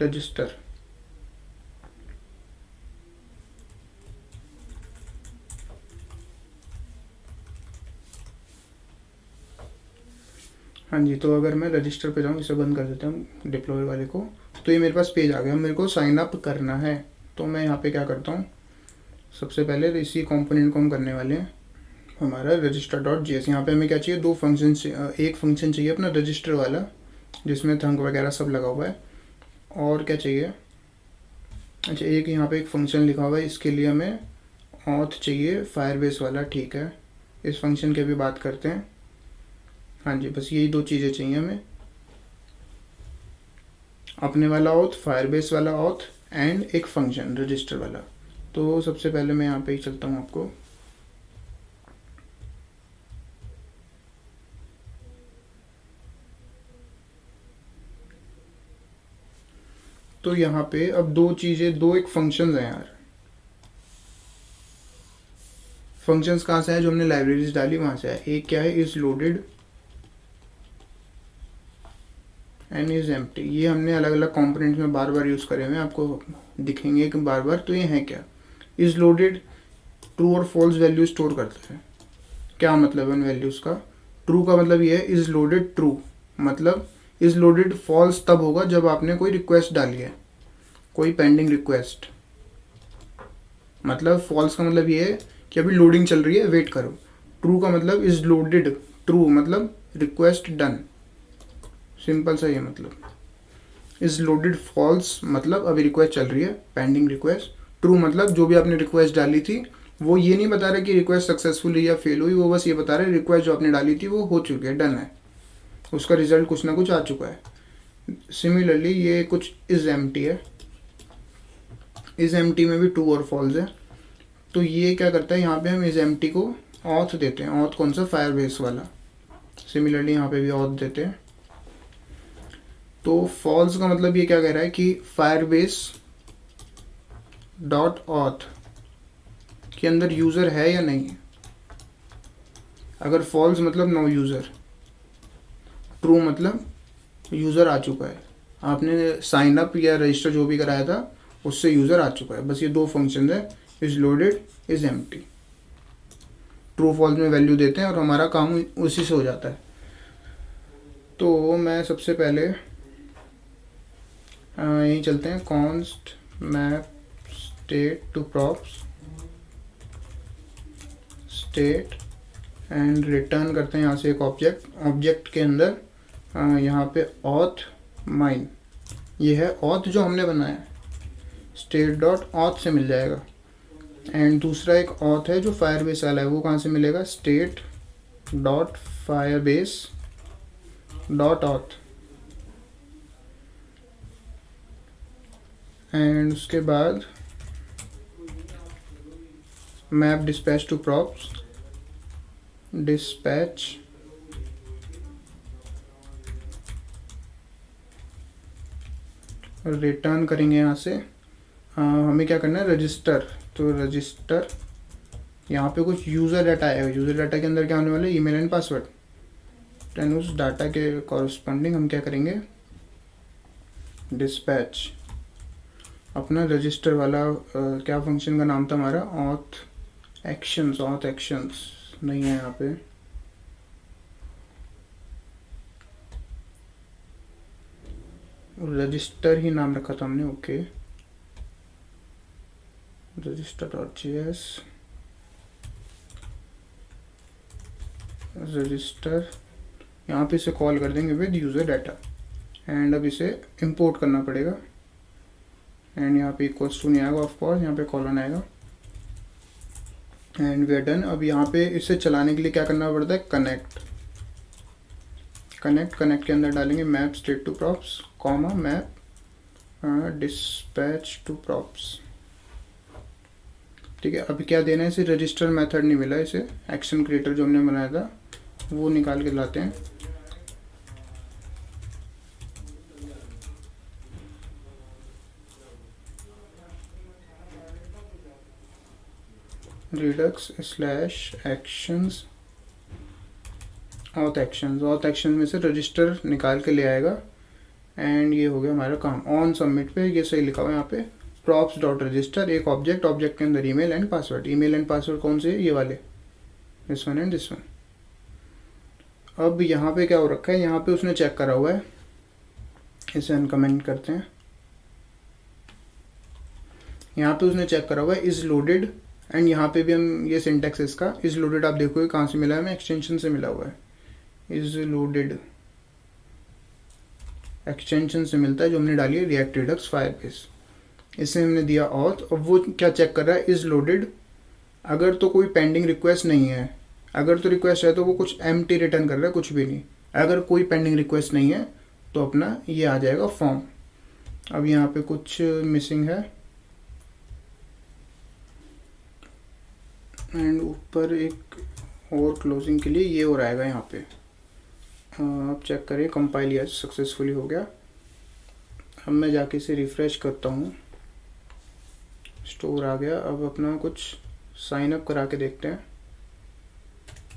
रजिस्टर, हाँ जी। तो अगर मैं रजिस्टर पे जाऊँ, इसे बंद कर देते हैं डिप्लॉय वाले को, तो ये मेरे पास पेज आ गया। मेरे को साइन अप करना है, तो मैं यहाँ पे क्या करता हूँ, सबसे पहले इसी कंपोनेंट को हम करने वाले हैं, हमारा register.js। यहाँ पे हमें क्या चाहिए, दो फंक्शन, एक फंक्शन चाहिए अपना रजिस्टर वाला जिसमें थंक वगैरह सब लगा हुआ है, और क्या चाहिए, अच्छा एक यहाँ पे एक फंक्शन लिखा हुआ है, इसके लिए हमें ऑथ चाहिए फायरबेस वाला, ठीक है। इस फंक्शन की भी बात करते हैं, हाँ जी, बस यही दो चीज़ें चाहिए हमें, अपने वाला ऑथ, फायरबेस वाला ऑथ, एंड एक फंक्शन रजिस्टर वाला। तो सबसे पहले मैं यहाँ पे ही चलता हूँ आपको, तो यहाँ पे अब दो चीज़ें, दो एक फंक्शंस हैं यार। फंक्शंस कहाँ से है, जो हमने लाइब्रेरीज डाली वहाँ से है। एक क्या है, is loaded and is empty. ये हमने अलग अलग कंपोनेंट्स में बार बार यूज़ करे हुए हैं, आपको दिखेंगे कि बार बार। तो ये है क्या, इज लोडेड ट्रू और फॉल्स वैल्यू स्टोर करता है। क्या मतलब है इन वैल्यूज़ का, ट्रू का मतलब ये है, इज लोडेड ट्रू मतलब इज लोडेड फॉल्स तब होगा जब आपने कोई रिक्वेस्ट डाली है, कोई पेंडिंग रिक्वेस्ट। मतलब फॉल्स का मतलब ये है कि अभी लोडिंग चल रही है, वेट करो। ट्रू का मतलब इज लोडेड ट्रू मतलब रिक्वेस्ट डन, सिंपल सा ये मतलब। इज लोडेड फॉल्स मतलब अभी रिक्वेस्ट चल रही है, पेंडिंग रिक्वेस्ट। ट्रू मतलब जो भी आपने रिक्वेस्ट डाली थी, वो ये नहीं बता रहा कि रिक्वेस्ट सक्सेसफुल हुई या फेल हुई, वो बस ये बता रहा है रिक्वेस्ट जो आपने डाली थी वो हो चुकी है, डन है, उसका रिजल्ट कुछ ना कुछ आ चुका है। सिमिलरली ये कुछ इज एम्प्टी है, इज एम्प्टी में भी ट्रू और फॉल्स है। तो ये क्या करता है, यहाँ पे हम इज एम्प्टी को ऑथ देते हैं, ऑथ कौन सा, फायरबेस वाला। सिमिलरली यहाँ पे भी ऑथ देते हैं। तो फॉल्स का मतलब ये क्या कह रहा है कि फायरबेस डॉट ऑथ के अंदर यूज़र है या नहीं है। अगर फॉल्स मतलब नो यूज़र, ट्रू मतलब यूज़र आ चुका है, आपने साइन अप या रजिस्टर जो भी कराया था उससे यूज़र आ चुका है। बस ये दो फंक्शन है, is loaded, is empty. True false में वैल्यू देते हैं और हमारा काम उसी से हो जाता है। तो मैं सबसे पहले यहीं चलते हैं, const map state to props state, and return करते हैं यहाँ से एक ऑब्जेक्ट के अंदर यहाँ पे ऑथ माइन, ये है ऑथ जो हमने बनाया है, स्टेट डॉट ऑथ से मिल जाएगा। एंड दूसरा एक ऑथ है जो फायरबेस वाला है, वो कहाँ से मिलेगा, state dot firebase dot auth. And उसके बाद map dispatch to props, dispatch return करेंगे यहाँ से। हमें क्या करना है, रजिस्टर, तो रजिस्टर यहाँ पे कुछ यूज़र डाटा आएगा। यूज़र डाटा के अंदर क्या होने वाला है, ईमेल एंड पासवर्ड। देन उस डाटा के कॉरस्पॉन्डिंग हम क्या करेंगे, डिस्पैच अपना रजिस्टर वाला क्या फंक्शन का नाम था हमारा, ऑथ एक्शंस नहीं है यहाँ पे, रजिस्टर ही नाम रखा था हमने। ओके, register.js, रजिस्टर, यहाँ पे इसे कॉल कर देंगे विद यूज़र डाटा। एंड अब इसे इंपोर्ट करना पड़ेगा। एंड यहाँ पे इक्वल्स टू नहीं आएगा, ऑफ कोर्स यहाँ पे कॉलन आएगा। And we are done. अब यहाँ पे इसे चलाने के लिए क्या करना पड़ता है, कनेक्ट के अंदर डालेंगे map state to props comma map dispatch to props. ठीक है, अभी क्या देना है, इसे रजिस्टर मेथड नहीं मिला, इसे एक्शन क्रिएटर जो हमने बनाया था वो निकाल के लाते हैं। Redux slash actions auth action में से रजिस्टर निकाल के ले आएगा। एंड ये हो गया हमारा काम। ऑन सबमिट पे ये सही लिखा हुआ है यहाँ पे, प्रॉप्स डॉट रजिस्टर, एक ऑब्जेक्ट के अंदर ईमेल एंड पासवर्ड कौन से, ये वाले, this one and this one. अब यहाँ पे क्या हो रखा है, यहाँ पे उसने चेक करा हुआ है, इसे अनकमेंट करते हैं। यहाँ पे उसने चेक करा हुआ है इज लोडेड, एंड यहाँ पे भी हम ये सिंटेक्स इसका इज लोडेड आप देखोगे कहाँ से मिला है, हमें एक्सटेंशन से मिला हुआ है। इज लोडेड एक्सटेंशन से मिलता है जो हमने डाली है रिएक्ट रिडक्स फायरबेस। इसे हमने दिया ऑथ। अब वो क्या चेक कर रहा है, इज लोडेड, अगर तो कोई पेंडिंग रिक्वेस्ट नहीं है, अगर तो रिक्वेस्ट है तो वो कुछ एम्प्टी रिटर्न कर रहा है, कुछ भी नहीं। अगर कोई पेंडिंग रिक्वेस्ट नहीं है तो अपना ये आ जाएगा फॉर्म। अब यहाँ पे कुछ मिसिंग है, एंड ऊपर एक और क्लोजिंग के लिए ये और आएगा यहाँ पे। आप चेक करें, कंपाइल यस सक्सेसफुली हो गया। अब मैं जाके इसे रिफ़्रेश करता हूँ, स्टोर आ गया। अब अपना कुछ साइन अप करा के देखते हैं।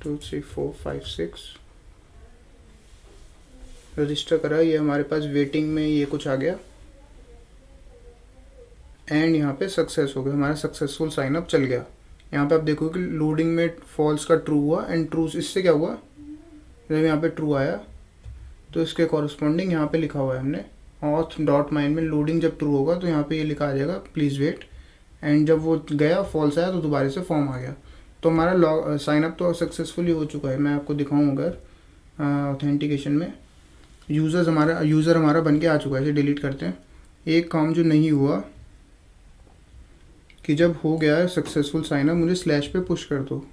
2 3 4 5 6 रजिस्टर करा, ये हमारे पास वेटिंग में ये कुछ आ गया। एंड यहाँ पे सक्सेस हो गया, हमारा सक्सेसफुल साइन अप चल गया। यहाँ पे आप देखो कि लोडिंग में फॉल्स का ट्रू हुआ, एंड ट्रू इससे क्या हुआ, जब यहाँ पे ट्रू आया तो इसके कॉरस्पॉन्डिंग यहाँ पे लिखा हुआ है हमने ऑथ डॉट माइन में लोडिंग जब ट्रू होगा तो यहाँ पे ये लिखा आ जाएगा प्लीज़ वेट। एंड जब वो गया फॉल्स आया तो दोबारा से फॉर्म आ गया। तो हमारा लॉग साइन अप तो सक्सेसफुली हो चुका है। मैं आपको दिखाऊँ अगर ऑथेंटिकेशन में यूज़र हमारा बन के आ चुका है। इसे डिलीट करते हैं। एक काम जो नहीं हुआ कि जब हो गया है सक्सेसफुल साइन अप, मुझे स्लैश पे पुश कर दो,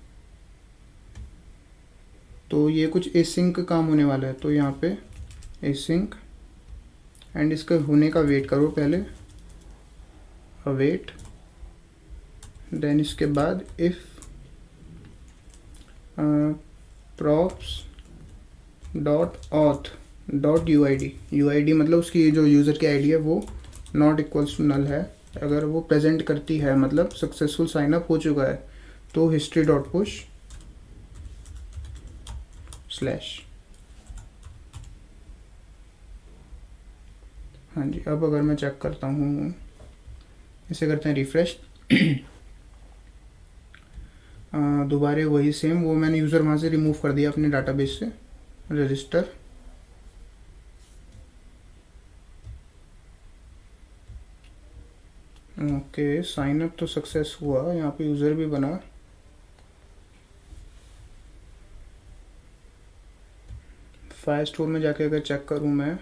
तो ये कुछ एसिंक काम होने वाला है। तो यहाँ पे एसिंक, एंड इसका होने का वेट करो पहले, अवेट, देन इसके बाद if props dot auth dot UID मतलब उसकी जो यूज़र की आईडी है वो नॉट इक्वल्स टू नल है। अगर वो प्रेजेंट करती है मतलब सक्सेसफुल साइन अप हो चुका है, तो हिस्ट्री डॉट पुश स्लैश। हाँ जी, अब अगर मैं चेक करता हूँ, इसे करते हैं रिफ्रेश। दोबारा वही सेम, वो मैंने यूज़र वहाँ से रिमूव कर दिया अपने डाटाबेस से, रजिस्टर। ओके, साइन अप तो सक्सेस हुआ, यहाँ पे यूज़र भी बना। फाइल स्टोर में जाके अगर चेक करूँ मैं,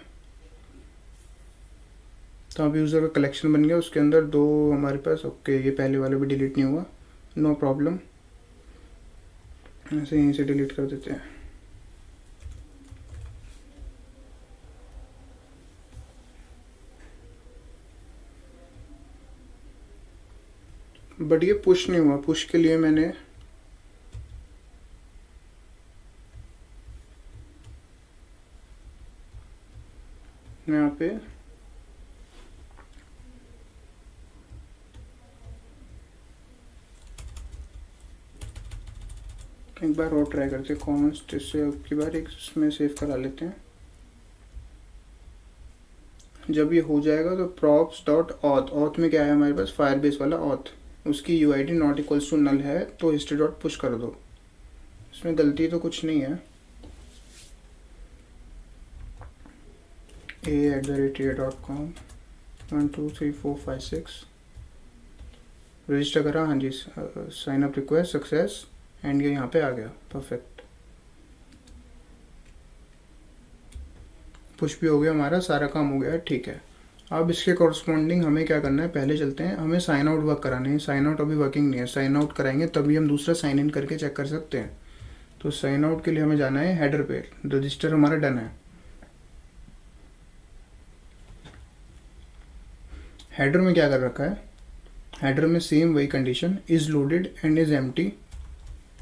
तो अब यूज़र का कलेक्शन बन गया, उसके अंदर 2 हमारे पास। ओके, ये पहले वाला भी डिलीट नहीं हुआ, नो प्रॉब्लम, ऐसे यहीं से डिलीट कर देते हैं। बट ये पुश नहीं हुआ। पुश के लिए मैंने यहाँ पे एक बार और ट्राई करते हैं कॉन्स्ट, इससे अब की बार एक इसमें सेव करा लेते हैं। जब ये हो जाएगा तो props डॉट ऑथ, ऑथ में क्या है हमारे पास, फायरबेस वाला ऑथ, उसकी UID not equals to null है, तो हिस्ट्री डॉट पुश कर दो। इसमें गलती तो कुछ नहीं है। a@a.com 1 2 3 4 5 6 रजिस्टर करा, हाँ जी, sign up request success, and ये यहाँ पे आ गया, परफेक्ट। पुश भी हो गया, हमारा सारा काम हो गया, ठीक है। अब इसके कॉरस्पॉन्डिंग हमें क्या करना है, पहले चलते हैं, हमें साइन आउट वर्क कराने हैं। साइन आउट अभी वर्किंग नहीं है, साइन आउट कराएंगे तभी हम दूसरा साइन इन करके चेक कर सकते हैं। तो साइन आउट के लिए हमें जाना है हेडर पे, रजिस्टर हमारा डन है। हेडर में क्या कर रखा है, हेडर में सेम वही condition, is loaded and is empty.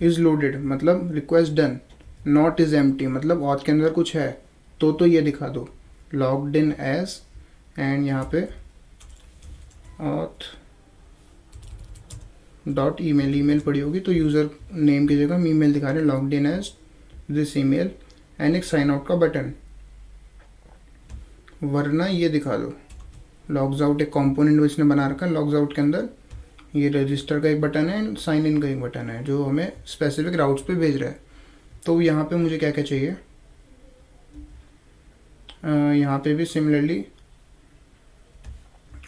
Is loaded मतलब request done, not is empty मतलब ऑथ के अंदर कुछ है, तो ये दिखा दो, लॉग्ड इन एज, एंड यहाँ पे ऑथ डॉट ईमेल, ईमेल पड़ी होगी तो यूज़र नेम की जगह हम ईमेल दिखा रहे हैं, logged in as this email, and एक साइन आउट का बटन। वरना ये दिखा दो, लॉग्स आउट एक कंपोनेंट इसने बना रखा है, लॉग्स आउट के अंदर ये रजिस्टर का एक बटन है एंड साइन इन का एक बटन है जो हमें स्पेसिफिक राउट्स पे भेज रहा है। तो यहाँ पे मुझे क्या क्या चाहिए, यहाँ पे भी सिमिलरली,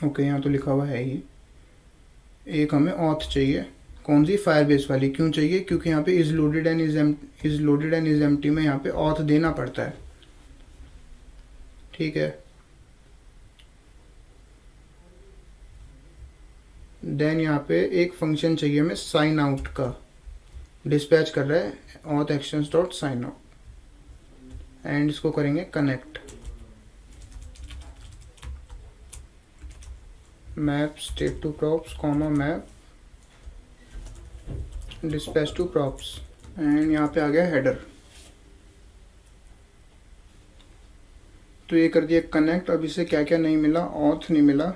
ओके यहाँ तो लिखा हुआ है ही, एक हमें ऑथ चाहिए, कौन सी, फायरबेस वाली। क्यों चाहिए, क्योंकि यहाँ पे is loaded and is empty में यहाँ पे ऑथ देना पड़ता है, ठीक है। देन यहाँ पे एक फंक्शन चाहिए हमें साइन आउट का, डिस्पैच कर रहा है auth actions dot sign out, and इसको करेंगे connect, map state to props comma map dispatch to props, and यहाँ पे आ गया हेडर। तो ये कर दिया कनेक्ट। अब इसे क्या क्या नहीं मिला, ऑथ नहीं मिला,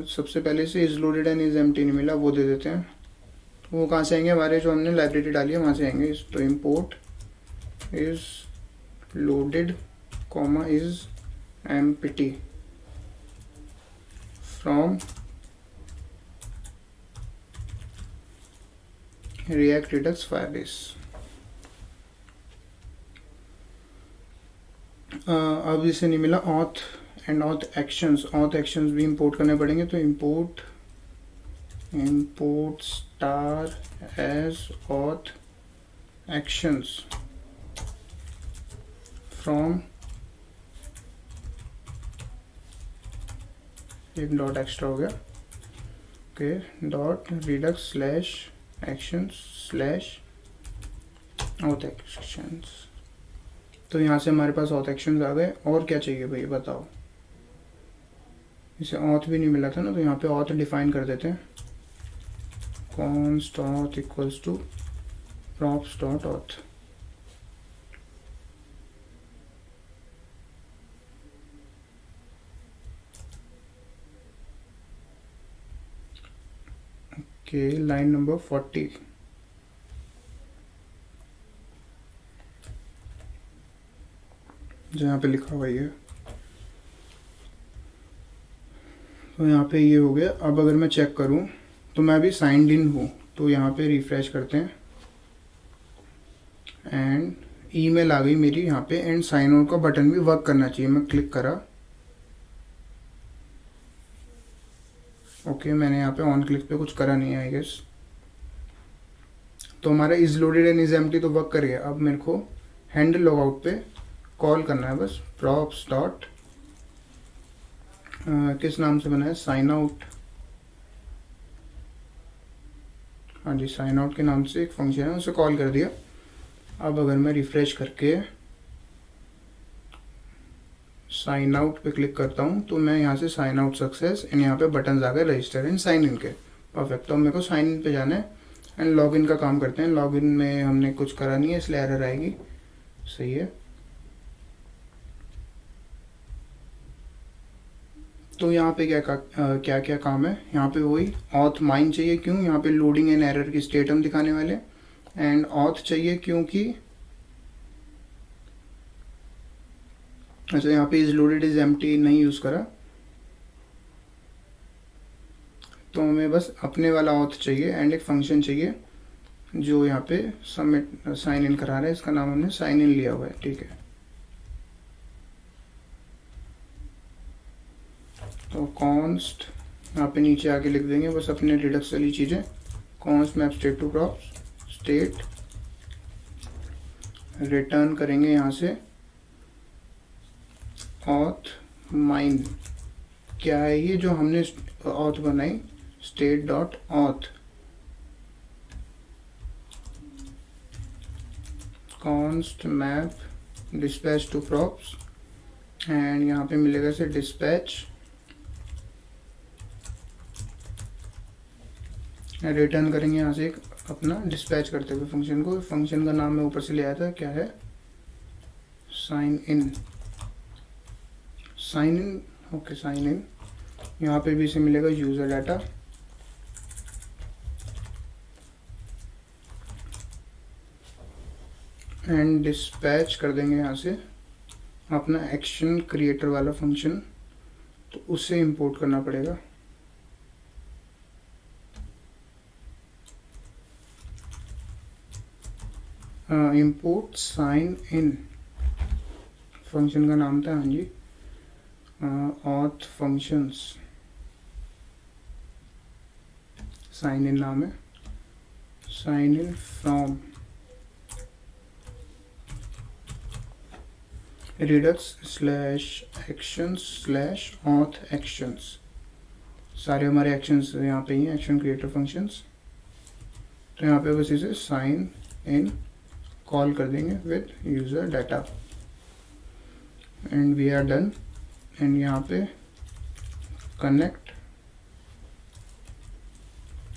सबसे पहले से is loaded and is empty नहीं मिला, वो दे देते हैं। तो वो कहाँ से आएंगे, हमारे जो हमने लाइब्रेरी डाली है वहाँ से आएंगे। तो import is loaded comma is empty from react redux firebase. अब इसे नहीं मिला auth and auth actions, auth actions भी इंपोर्ट करने पड़ेंगे। तो import star as auth actions from, एक डॉट एक्स्ट्रा हो गया, okay, dot redux slash actions slash auth actions. तो यहाँ से हमारे पास ऑथ एक्शंस आ गए। और क्या चाहिए भाई बताओ, इसे ऑथ भी नहीं मिला था ना, तो यहाँ पे ऑथ डिफाइन कर देते हैं, const auth equals to props dot auth. Okay, line number 40, जो यहाँ पे लिखा हुआ है। तो यहाँ पे ये हो गया। अब अगर मैं चेक करूँ तो मैं अभी साइंड इन हूँ, तो यहाँ पे रिफ्रेश करते हैं एंड ईमेल आ गई मेरी यहाँ पे, एंड साइन आउट का बटन भी वर्क करना चाहिए। मैं क्लिक करा, ओके, मैंने यहाँ पे ऑन क्लिक पे कुछ करा नहीं है आई गेस। तो हमारा is loaded and is empty तो वर्क कर गया। अब मेरे को हैंडल लॉग आउट पे कॉल करना है बस, प्रॉप्स डॉट किस नाम से बना है, साइन आउट, हाँ जी, साइन आउट के नाम से एक फंक्शन है, उसे कॉल कर दिया। अब अगर मैं रिफ्रेश करके साइन आउट पे क्लिक करता हूँ तो मैं यहाँ से साइन आउट सक्सेस एंड यहाँ पे बटन आ गए रजिस्टर एंड साइन इन के। परफेक्ट। तो मेरे को साइन इन पे जाना है एंड लॉग इन का काम करते हैं। लॉग इन में हमने कुछ करा नहीं है इसलिए एरर आएगी। सही है। तो यहाँ पे क्या क्या काम है, यहाँ पे वही ऑथ माइन चाहिए। क्यों? यहाँ पे लोडिंग एंड एरर की स्टेट हम दिखाने वाले। एंड ऑथ चाहिए क्योंकि अच्छा यहाँ पे इज लोडेड इज एम्प्टी नहीं यूज़ करा, तो हमें बस अपने वाला ऑथ चाहिए एंड एक फंक्शन चाहिए जो यहाँ पे सबमिट साइन इन करा रहा है। इसका नाम हमने साइन इन लिया हुआ है। ठीक है। तो कॉन्स्ट यहाँ पे नीचे आके लिख देंगे बस अपने रिडक्स वाली चीज़ें। Const map state to props state, return करेंगे यहाँ से ऑथ माइन। क्या है ये जो हमने ऑथ बनाई, state dot auth const map dispatch to props and यहाँ पे मिलेगा से डिस्पैच। रिटर्न करेंगे यहाँ से एक अपना डिस्पैच करते हुए फंक्शन को। फंक्शन का नाम मैं ऊपर से ले आया था, क्या है? Sign in. Sign in, okay sign in. यहाँ पे भी इसे मिलेगा यूज़र डाटा एंड डिस्पैच कर देंगे यहाँ से अपना एक्शन क्रिएटर वाला फंक्शन, तो उसे इंपोर्ट करना पड़ेगा। इंपोर्ट साइन इन फंक्शन का नाम था, हाँ जी, ऑथ फंक्शंस साइन इन नाम है। Sign in from redux slash actions slash auth actions. सारे हमारे एक्शंस यहाँ पे ही हैं, एक्शन क्रिएटर फंक्शंस। तो यहाँ पे बस इसे साइन इन कॉल कर देंगे with user data and we are done. And यहाँ पे connect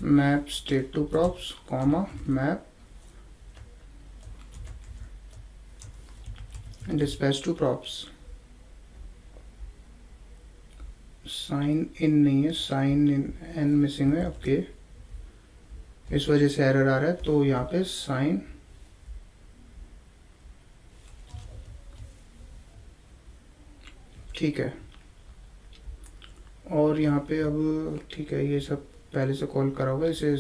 map state to props comma map dispatch to props. Sign in नहीं है, साइन इन एन मिसिंग है। ओके, इस वजह से एरर आ रहा है। तो यहाँ पे साइन ठीक है। और यहाँ पे अब ठीक है, ये सब पहले से कॉल करा हुआ है, इसे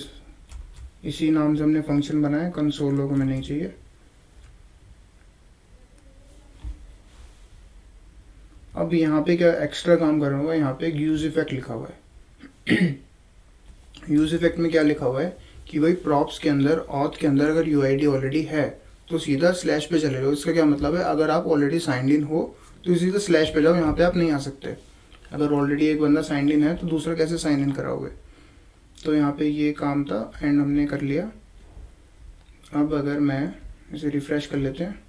इसी नाम से हमने फंक्शन बनाया। कंसोल लोग हमें नहीं चाहिए। अब यहाँ पे क्या एक्स्ट्रा काम करना होगा, यहाँ पे एक यूज इफेक्ट लिखा हुआ है। यूज इफेक्ट में क्या लिखा हुआ है कि भाई प्रॉप्स के अंदर ऑथ के अंदर अगर यूआईडी ऑलरेडी है तो सीधा स्लैश पे चले जाओ। इसका क्या मतलब है, अगर आप ऑलरेडी साइंड इन हो तो सीधा स्लैश पे जाओ, यहाँ पे आप नहीं आ सकते। अगर ऑलरेडी एक बंदा साइंड इन है तो दूसरा कैसे साइन इन कराओगे। तो यहाँ पे ये काम था एंड हमने कर लिया। अब अगर मैं इसे रिफ्रेश कर लेते हैं,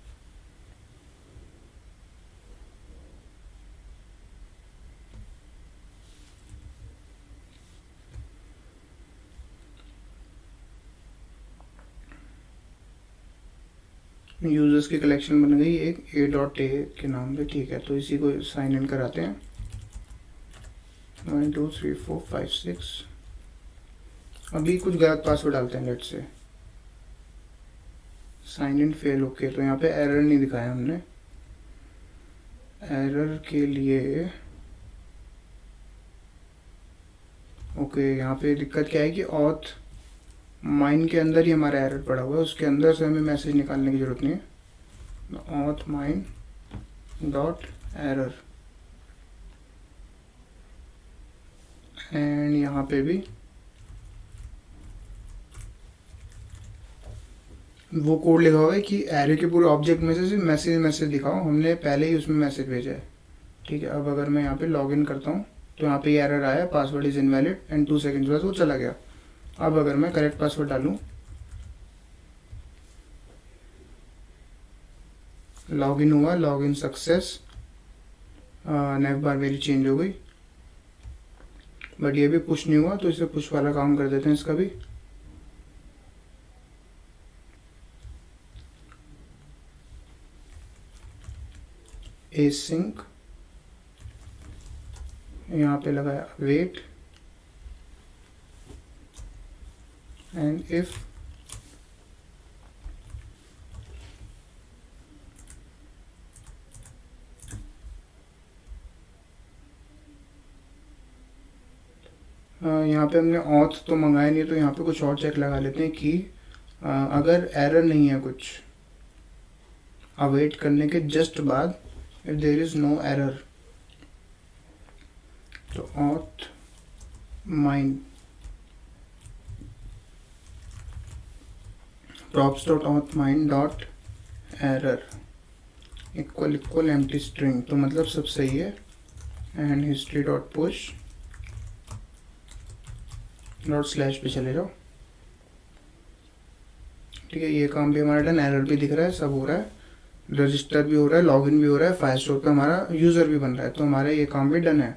यूजर्स की कलेक्शन बन गई एक a.a के नाम पे। ठीक है, तो इसी को साइन इन कराते हैं। 1 2 3 4 5 6। अभी कुछ गलत पासवर्ड डालते हैं, लेट से साइन इन फेल। ओके, तो यहाँ पे एरर नहीं दिखाया हमने। एरर के लिए ओके, यहाँ पे दिक्कत क्या है कि ऑथ माइन के अंदर ही हमारा एरर पड़ा हुआ है, उसके अंदर से हमें मैसेज निकालने की ज़रूरत नहीं है। Auth mine dot error and यहाँ पे भी वो कोड लिखा हुआ है कि एरे के पूरे ऑब्जेक्ट में से सिर्फ मैसेज दिखाओ। हमने पहले ही उसमें मैसेज भेजा है। ठीक है, अब अगर मैं यहाँ पे लॉग इन करता हूँ तो यहाँ पे एरर आया, password is invalid and 2 seconds बाद वो चला गया। अब अगर मैं करेक्ट पासवर्ड डालूँ, लॉग इन हुआ, लॉग इन सक्सेस नेव बार मेरी चेंज हो गई, बट ये भी पुश नहीं हुआ, तो इसे पुश वाला काम कर देते हैं इसका भी। एसिंक, यहाँ पे लगाया वेट एंड इफ यहाँ पे हमने ऑथ तो मंगाया नहीं, तो यहाँ पे कुछ और चेक लगा लेते हैं कि अगर एरर नहीं है कुछ अवेट करने के जस्ट बाद, if there is no error, तो auth mine props.authmine.error equal equal empty string, तो मतलब सब सही है। एंड history.push डॉट स्लैश पे चले जाओ। ठीक है, ये काम भी हमारा डन, एरर भी दिख रहा है, सब हो रहा है, रजिस्टर भी हो रहा है, लॉगिन भी हो रहा है, फायरस्टोर पे हमारा यूज़र भी बन रहा है, तो हमारा ये काम भी डन है।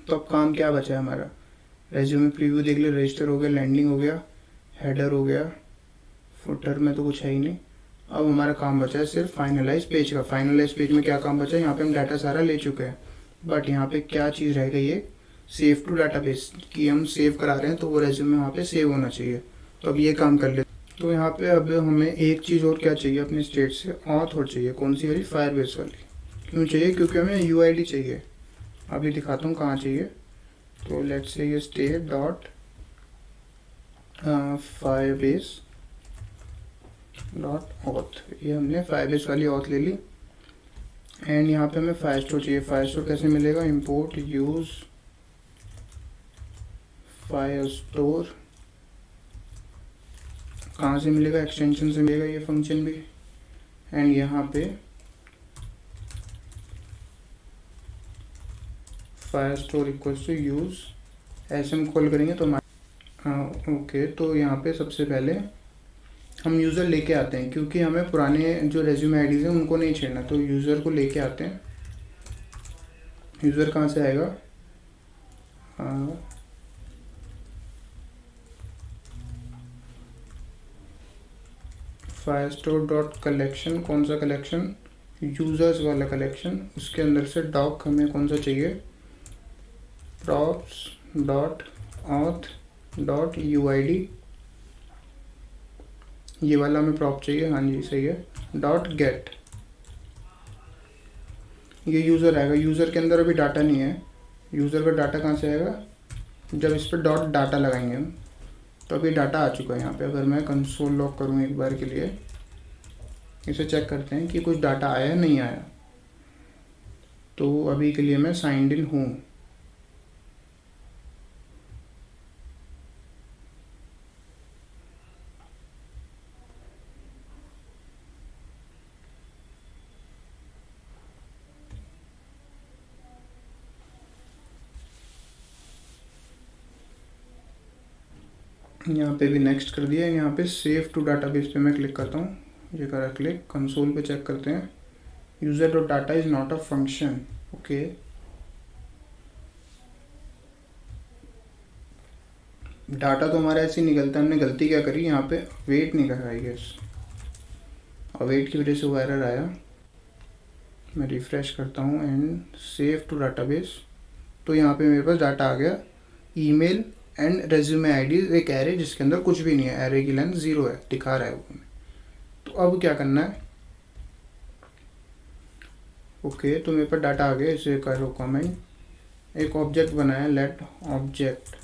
तो अब काम क्या बचा है हमारा, रेज्यूमे प्रीव्यू देख ले, रजिस्टर हो गया, लैंडिंग हो गया, हेडर हो गया, फुटर में तो कुछ है ही नहीं। अब हमारा काम बचा है सिर्फ फाइनलाइज पेज का। फाइनलाइज पेज में क्या काम बचा है, यहाँ पे हम डाटा सारा ले चुके हैं, बट यहाँ पे क्या चीज़ रह गई है, सेव टू डाटाबेस की हम सेव करा रहे हैं, तो वो रेज्यूमे वहाँ पे सेव होना चाहिए। तो अब ये काम कर ले। तो यहाँ पे अब हमें एक चीज़ और क्या चाहिए अपने स्टेट से, ऑथ और चाहिए। कौन सी वाली, फायरबेस वाली। क्यों चाहिए, क्योंकि हमें यूआईडी चाहिए। अभी दिखाता हूँ कहाँ चाहिए। तो लेट्स से ये state dot firebase dot auth, ये हमने फायरबेस वाली ऑथ ले ली। एंड यहाँ पे हमें फायरस्टोर चाहिए। फायरस्टोर कैसे मिलेगा, इंपोर्ट यूज फायरस्टोर, कहाँ से मिलेगा, एक्सटेंशन से मिलेगा ये फंक्शन भी। एंड यहाँ पे फायरस्टोर इक्वल्स टू यूज, ऐसे हम कॉल करेंगे तो हमारे ओके। तो यहाँ पे सबसे पहले हम यूज़र लेके आते हैं, क्योंकि हमें पुराने जो रेज्यूमे आईडीज़ हैं उनको नहीं छेड़ना, तो यूज़र को लेके आते हैं। यूज़र कहाँ से आएगा, फायरस्टोर डॉट कलेक्शन, कौन सा कलेक्शन, यूज़र्स वाला कलेक्शन। उसके अंदर से डॉक हमें कौन सा चाहिए, props dot auth dot UID, ये वाला हमें प्रॉप चाहिए, हाँ जी सही है। डॉट गेट, ये यूज़र आएगा। यूज़र के अंदर अभी डाटा नहीं है, यूज़र का डाटा कहाँ से आएगा, जब इस पर डॉट डाटा लगाएंगे हम, तो अभी डाटा आ चुका है यहाँ पे। अगर मैं कंसोल लॉग करूँ एक बार के लिए, इसे चेक करते हैं कि कुछ डाटा आया नहीं आया। तो अभी के लिए मैं साइंड इन हूँ। यहाँ पे भी नेक्स्ट कर दिया। यहाँ पे सेव टू डाटाबेस पे मैं क्लिक करता हूँ, ये करा क्लिक। कंसोल पे चेक करते हैं, user dot data is not a function. Okay, data तो हमारा ऐसे ही निकलता है। हमने गलती क्या करी, यहाँ पे वेट नहीं करा आई गेस, और वेट की वजह से वो एरर आया। मैं रिफ्रेश करता हूँ एंड सेव टू डाटाबेस, तो यहाँ पे मेरे पास डाटा आ गया। ईमेल एंड रेज्यूमे आईडी एक एरे जिसके अंदर कुछ भी नहीं है, एरे की लेंथ 0 है, दिखा रहा है वो हमें। तो अब क्या करना है, ओके तो मेरे पास डाटा आ गया। इसे करो कमेंट, एक ऑब्जेक्ट बनाया, लेट ऑब्जेक्ट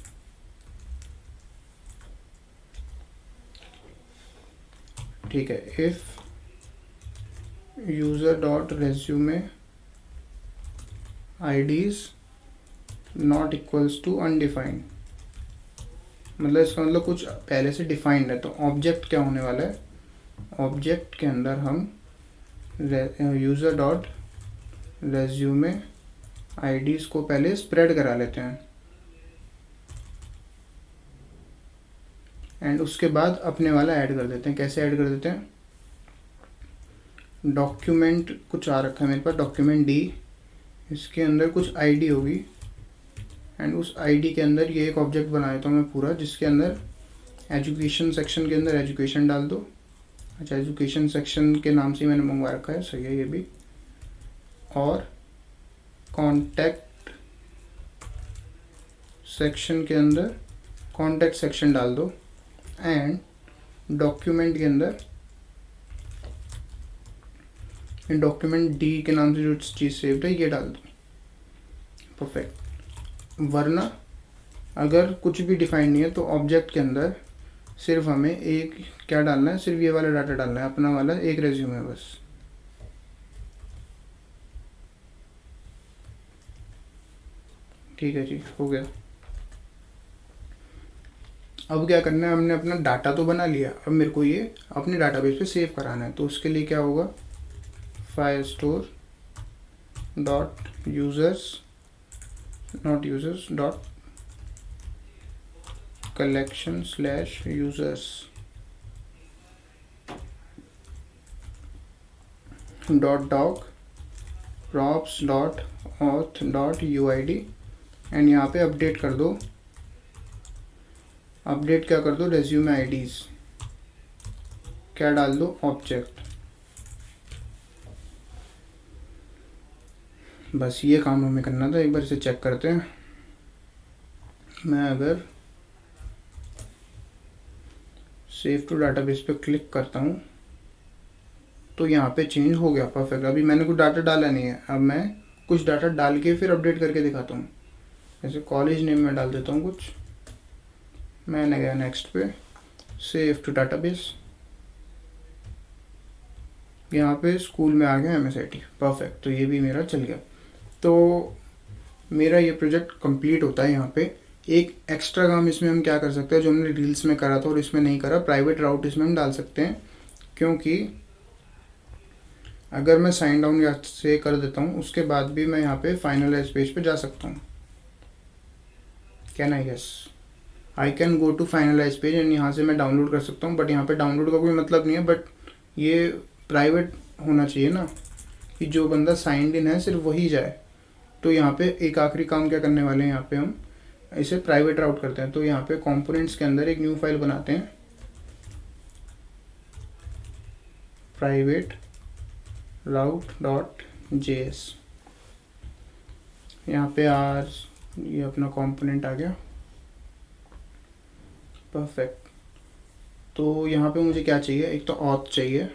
ठीक है, if user dot resume IDs not equals to undefined, मतलब इसका मतलब कुछ पहले से डिफाइंड है। तो ऑब्जेक्ट क्या होने वाला है, ऑब्जेक्ट के अंदर हम यूज़र डॉट रेज्यूमे आईडीज़ को पहले स्प्रेड करा लेते हैं, एंड उसके बाद अपने वाला ऐड कर देते हैं। कैसे ऐड कर देते हैं, डॉक्यूमेंट कुछ आ रखा है मेरे पास, डॉक्यूमेंट डी इसके अंदर कुछ आईडी होगी एंड उस आईडी के अंदर ये एक ऑब्जेक्ट बना देता हूँ मैं पूरा, जिसके अंदर एजुकेशन सेक्शन के अंदर एजुकेशन डाल दो। अच्छा, एजुकेशन सेक्शन के नाम से मैंने मंगवा रखा है, सही है ये भी। और कॉन्टैक्ट सेक्शन के अंदर कॉन्टैक्ट सेक्शन डाल दो एंड डॉक्यूमेंट के अंदर डॉक्यूमेंट डी के नाम से जो चीज़ सेव्ड है ये डाल दो। परफेक्ट। वरना अगर कुछ भी डिफाइन नहीं है तो ऑब्जेक्ट के अंदर सिर्फ हमें एक क्या डालना है, सिर्फ ये वाला डाटा डालना है, अपना वाला एक रेज्यूमे बस। ठीक है जी, हो गया। अब क्या करना है, हमने अपना डाटा तो बना लिया, अब मेरे को ये अपने डाटाबेस पे सेव कराना है। तो उसके लिए क्या होगा, file store dot users not users dot collection slash users dot doc props dot auth dot UID and यहाँ पे अपडेट कर दो। अपडेट क्या कर दो, रेज्यूमे आईडीज क्या डाल दो, ऑब्जेक्ट। बस ये काम हमें करना था। एक बार इसे चेक करते हैं। मैं अगर सेव टू डाटाबेस पे क्लिक करता हूँ तो यहाँ पे चेंज हो गया। परफेक्ट। अभी मैंने कुछ डाटा डाला नहीं है, अब मैं कुछ डाटा डाल के फिर अपडेट करके दिखाता हूँ। जैसे कॉलेज नेम में डाल देता हूँ कुछ। मैंने गया नेक्स्ट पे, सेव टू डाटाबेस, यहाँ पे स्कूल में आ गया MSIT। परफेक्ट। तो ये भी मेरा चल गया। तो मेरा ये प्रोजेक्ट कंप्लीट होता है। यहाँ पे एक एक्स्ट्रा काम इसमें हम क्या कर सकते हैं, जो हमने रील्स में करा था और इसमें नहीं करा, प्राइवेट राउट इसमें हम डाल सकते हैं। क्योंकि अगर मैं साइन डाउन या से कर देता हूँ उसके बाद भी मैं यहाँ पे फाइनलाइज पेज पे जा सकता हूँ। Can I guess, I can go to finalize page and यहाँ से मैं डाउनलोड कर सकता हूँ। बट यहाँ पे डाउनलोड का कोई मतलब नहीं है, बट ये प्राइवेट होना चाहिए ना, कि जो बंदा साइंड इन है सिर्फ वही जाए। तो यहाँ पे एक आखिरी काम क्या करने वाले हैं, यहाँ पे हम इसे प्राइवेट राउट करते हैं। तो यहाँ पे कंपोनेंट्स के अंदर एक न्यू फाइल बनाते हैं, प्राइवेट राउट डॉट जेएस। यहाँ पे ये अपना कंपोनेंट आ गया। परफेक्ट। तो यहाँ पे मुझे क्या चाहिए, एक तो ऑथ चाहिए,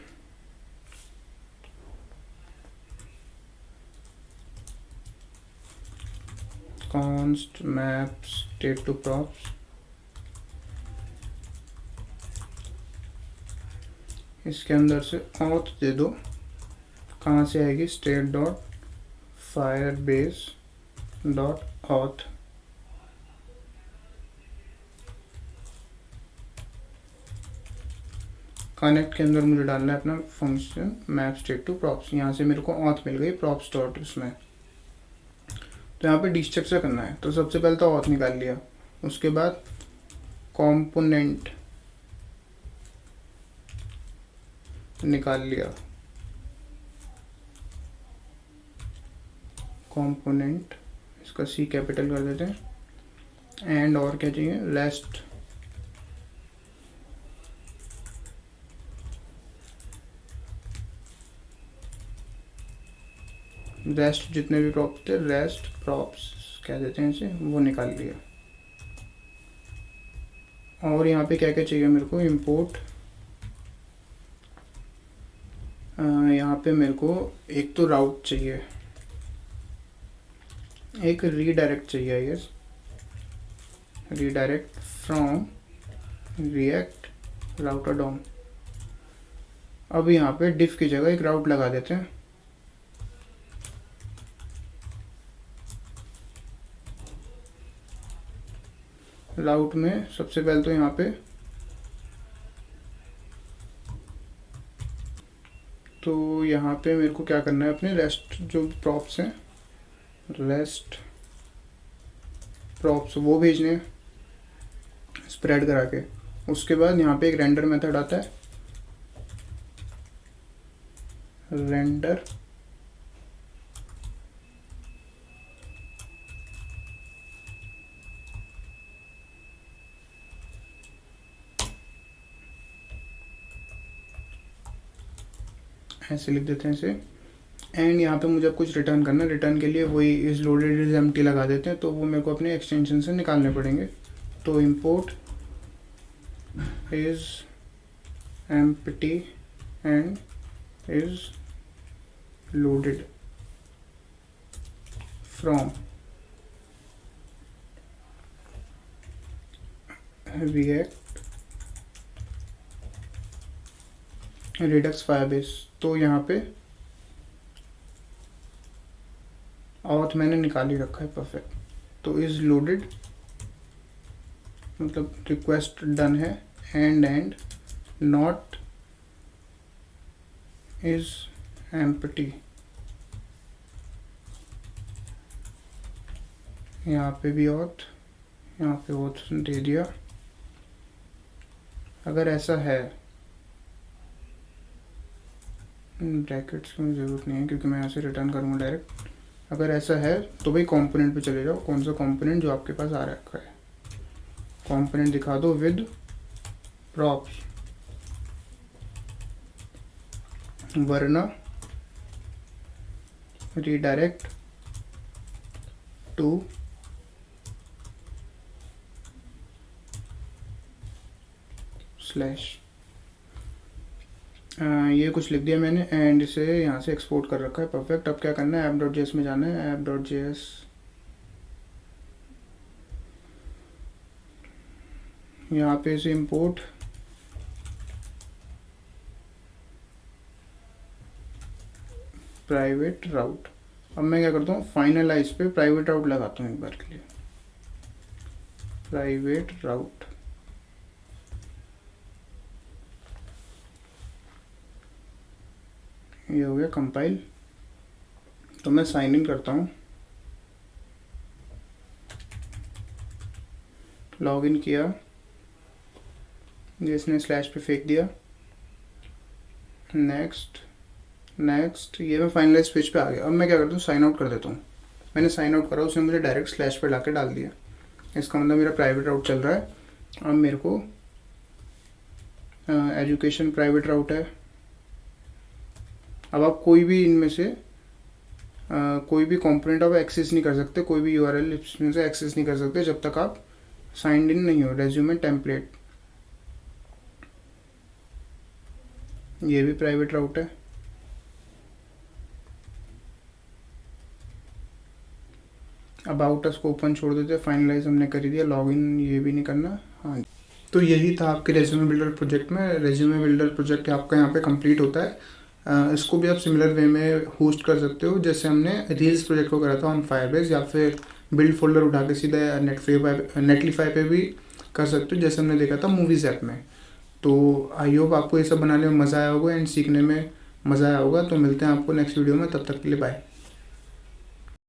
const map state to props, इसके अंदर से auth दे दो। कहाँ से आएगी, state dot firebase dot auth। Connect के अंदर मुझे डालना है अपना function map state to props. यहाँ से मेरे को ऑथ मिल गई प्रॉप्स डॉट उसमें। तो यहाँ पे डिस्ट्रक्चर करना है। तो सबसे पहले तो ऑथ निकाल लिया, उसके बाद कंपोनेंट निकाल लिया, कंपोनेंट इसका C कैपिटल कर देते हैं। एंड और क्या चाहिए, रेस्ट जितने भी प्रॉप्स थे, रेस्ट प्रॉप्स क्या देते हैं इसे, वो निकाल लिया। और यहाँ पे क्या क्या चाहिए मेरे को, इंपोर्ट। यहाँ पे मेरे को एक तो राउट चाहिए, एक रीडायरेक्ट चाहिए I guess, redirect from react router DOM. अब यहाँ पे डिफ की जगह एक राउट लगा देते हैं। राउट में सबसे पहले तो यहाँ पे मेरे को क्या करना है, अपने रेस्ट जो प्रॉप्स हैं, रेस्ट प्रॉप्स वो भेजने हैं स्प्रेड करा के। उसके बाद यहाँ पे एक रेंडर मेथड आता है, रेंडर ऐसे लिख देते हैं इसे। एंड यहाँ पे मुझे कुछ रिटर्न करना है, रिटर्न के लिए वही इज लोडेड इज एम्प्टी लगा देते हैं, तो वो मेरे को अपने एक्सटेंशन से निकालने पड़ेंगे। तो import is empty and is loaded from react redux Firebase. तो यहाँ पे ऑथ मैंने निकाल ही रखा है, परफेक्ट। तो इज लोडेड मतलब रिक्वेस्ट डन है, एंड नॉट इज एम्प्टी। यहाँ पे भी ऑथ, यहाँ पे ऑथ दे दिया। अगर ऐसा है, ब्रैकेट्स की ज़रूरत नहीं है क्योंकि मैं यहाँ से रिटर्न करूँगा डायरेक्ट। अगर ऐसा है तो भाई कंपोनेंट पे चले जाओ, कौन सा कंपोनेंट जो आपके पास आ रखा है, कंपोनेंट दिखा दो विद प्रॉप्स, वरना रीडायरेक्ट टू स्लैश। ये कुछ लिख दिया मैंने एंड इसे यहाँ से एक्सपोर्ट कर रखा है, परफेक्ट। अब क्या करना है, app.js में जाना है, app.js यहाँ पे इसे इंपोर्ट प्राइवेट राउट। अब मैं क्या करता हूँ, फाइनलाइज पे प्राइवेट राउट लगाता हूँ एक बार के लिए, प्राइवेट राउट। ये हो गया कंपाइल। तो मैं साइन इन करता हूँ, लॉग इन किया, जिसने स्लैश पे फेंक दिया, नेक्स्ट नेक्स्ट, ये मैं फाइनलाइज पेज पे आ गया। अब मैं क्या करता हूँ, साइन आउट कर देता हूँ। मैंने साइन आउट करा, उसने मुझे डायरेक्ट स्लैश पे लाके डाल दिया। इसका मतलब मेरा प्राइवेट राउट चल रहा है। अब मेरे को एजुकेशन प्राइवेट राउट है। अब आप कोई भी इनमें से कोई भी कंपोनेंट आप एक्सेस नहीं कर सकते, कोई भी यूआरएल इसमें से एक्सेस नहीं कर सकते जब तक आप साइंड इन नहीं हो। रेज्यूमे टेम्पलेट, ये भी प्राइवेट राउट है। अबाउट अस को ओपन छोड़ देते, फाइनलाइज हमने कर ही दिया, लॉगिन ये भी नहीं करना। हाँ, तो यही था आपके रेज्यूमे बिल्डर प्रोजेक्ट में। रेज्यूमे बिल्डर प्रोजेक्ट आपका यहाँ पे कंप्लीट होता है। इसको भी आप सिमिलर वे में होस्ट कर सकते हो, जैसे हमने रील्स प्रोजेक्ट को करा था ऑन फायरबेस, या फिर बिल्ड फोल्डर उठा के सीधा नेटलीफाई पे भी कर सकते हो, जैसे हमने देखा था मूवीज़ ऐप में। तो आई होप आपको ये सब बनाने में मज़ा आया होगा एंड सीखने में मज़ा आया होगा। तो मिलते हैं आपको नेक्स्ट वीडियो में, तब तक के लिए बाय।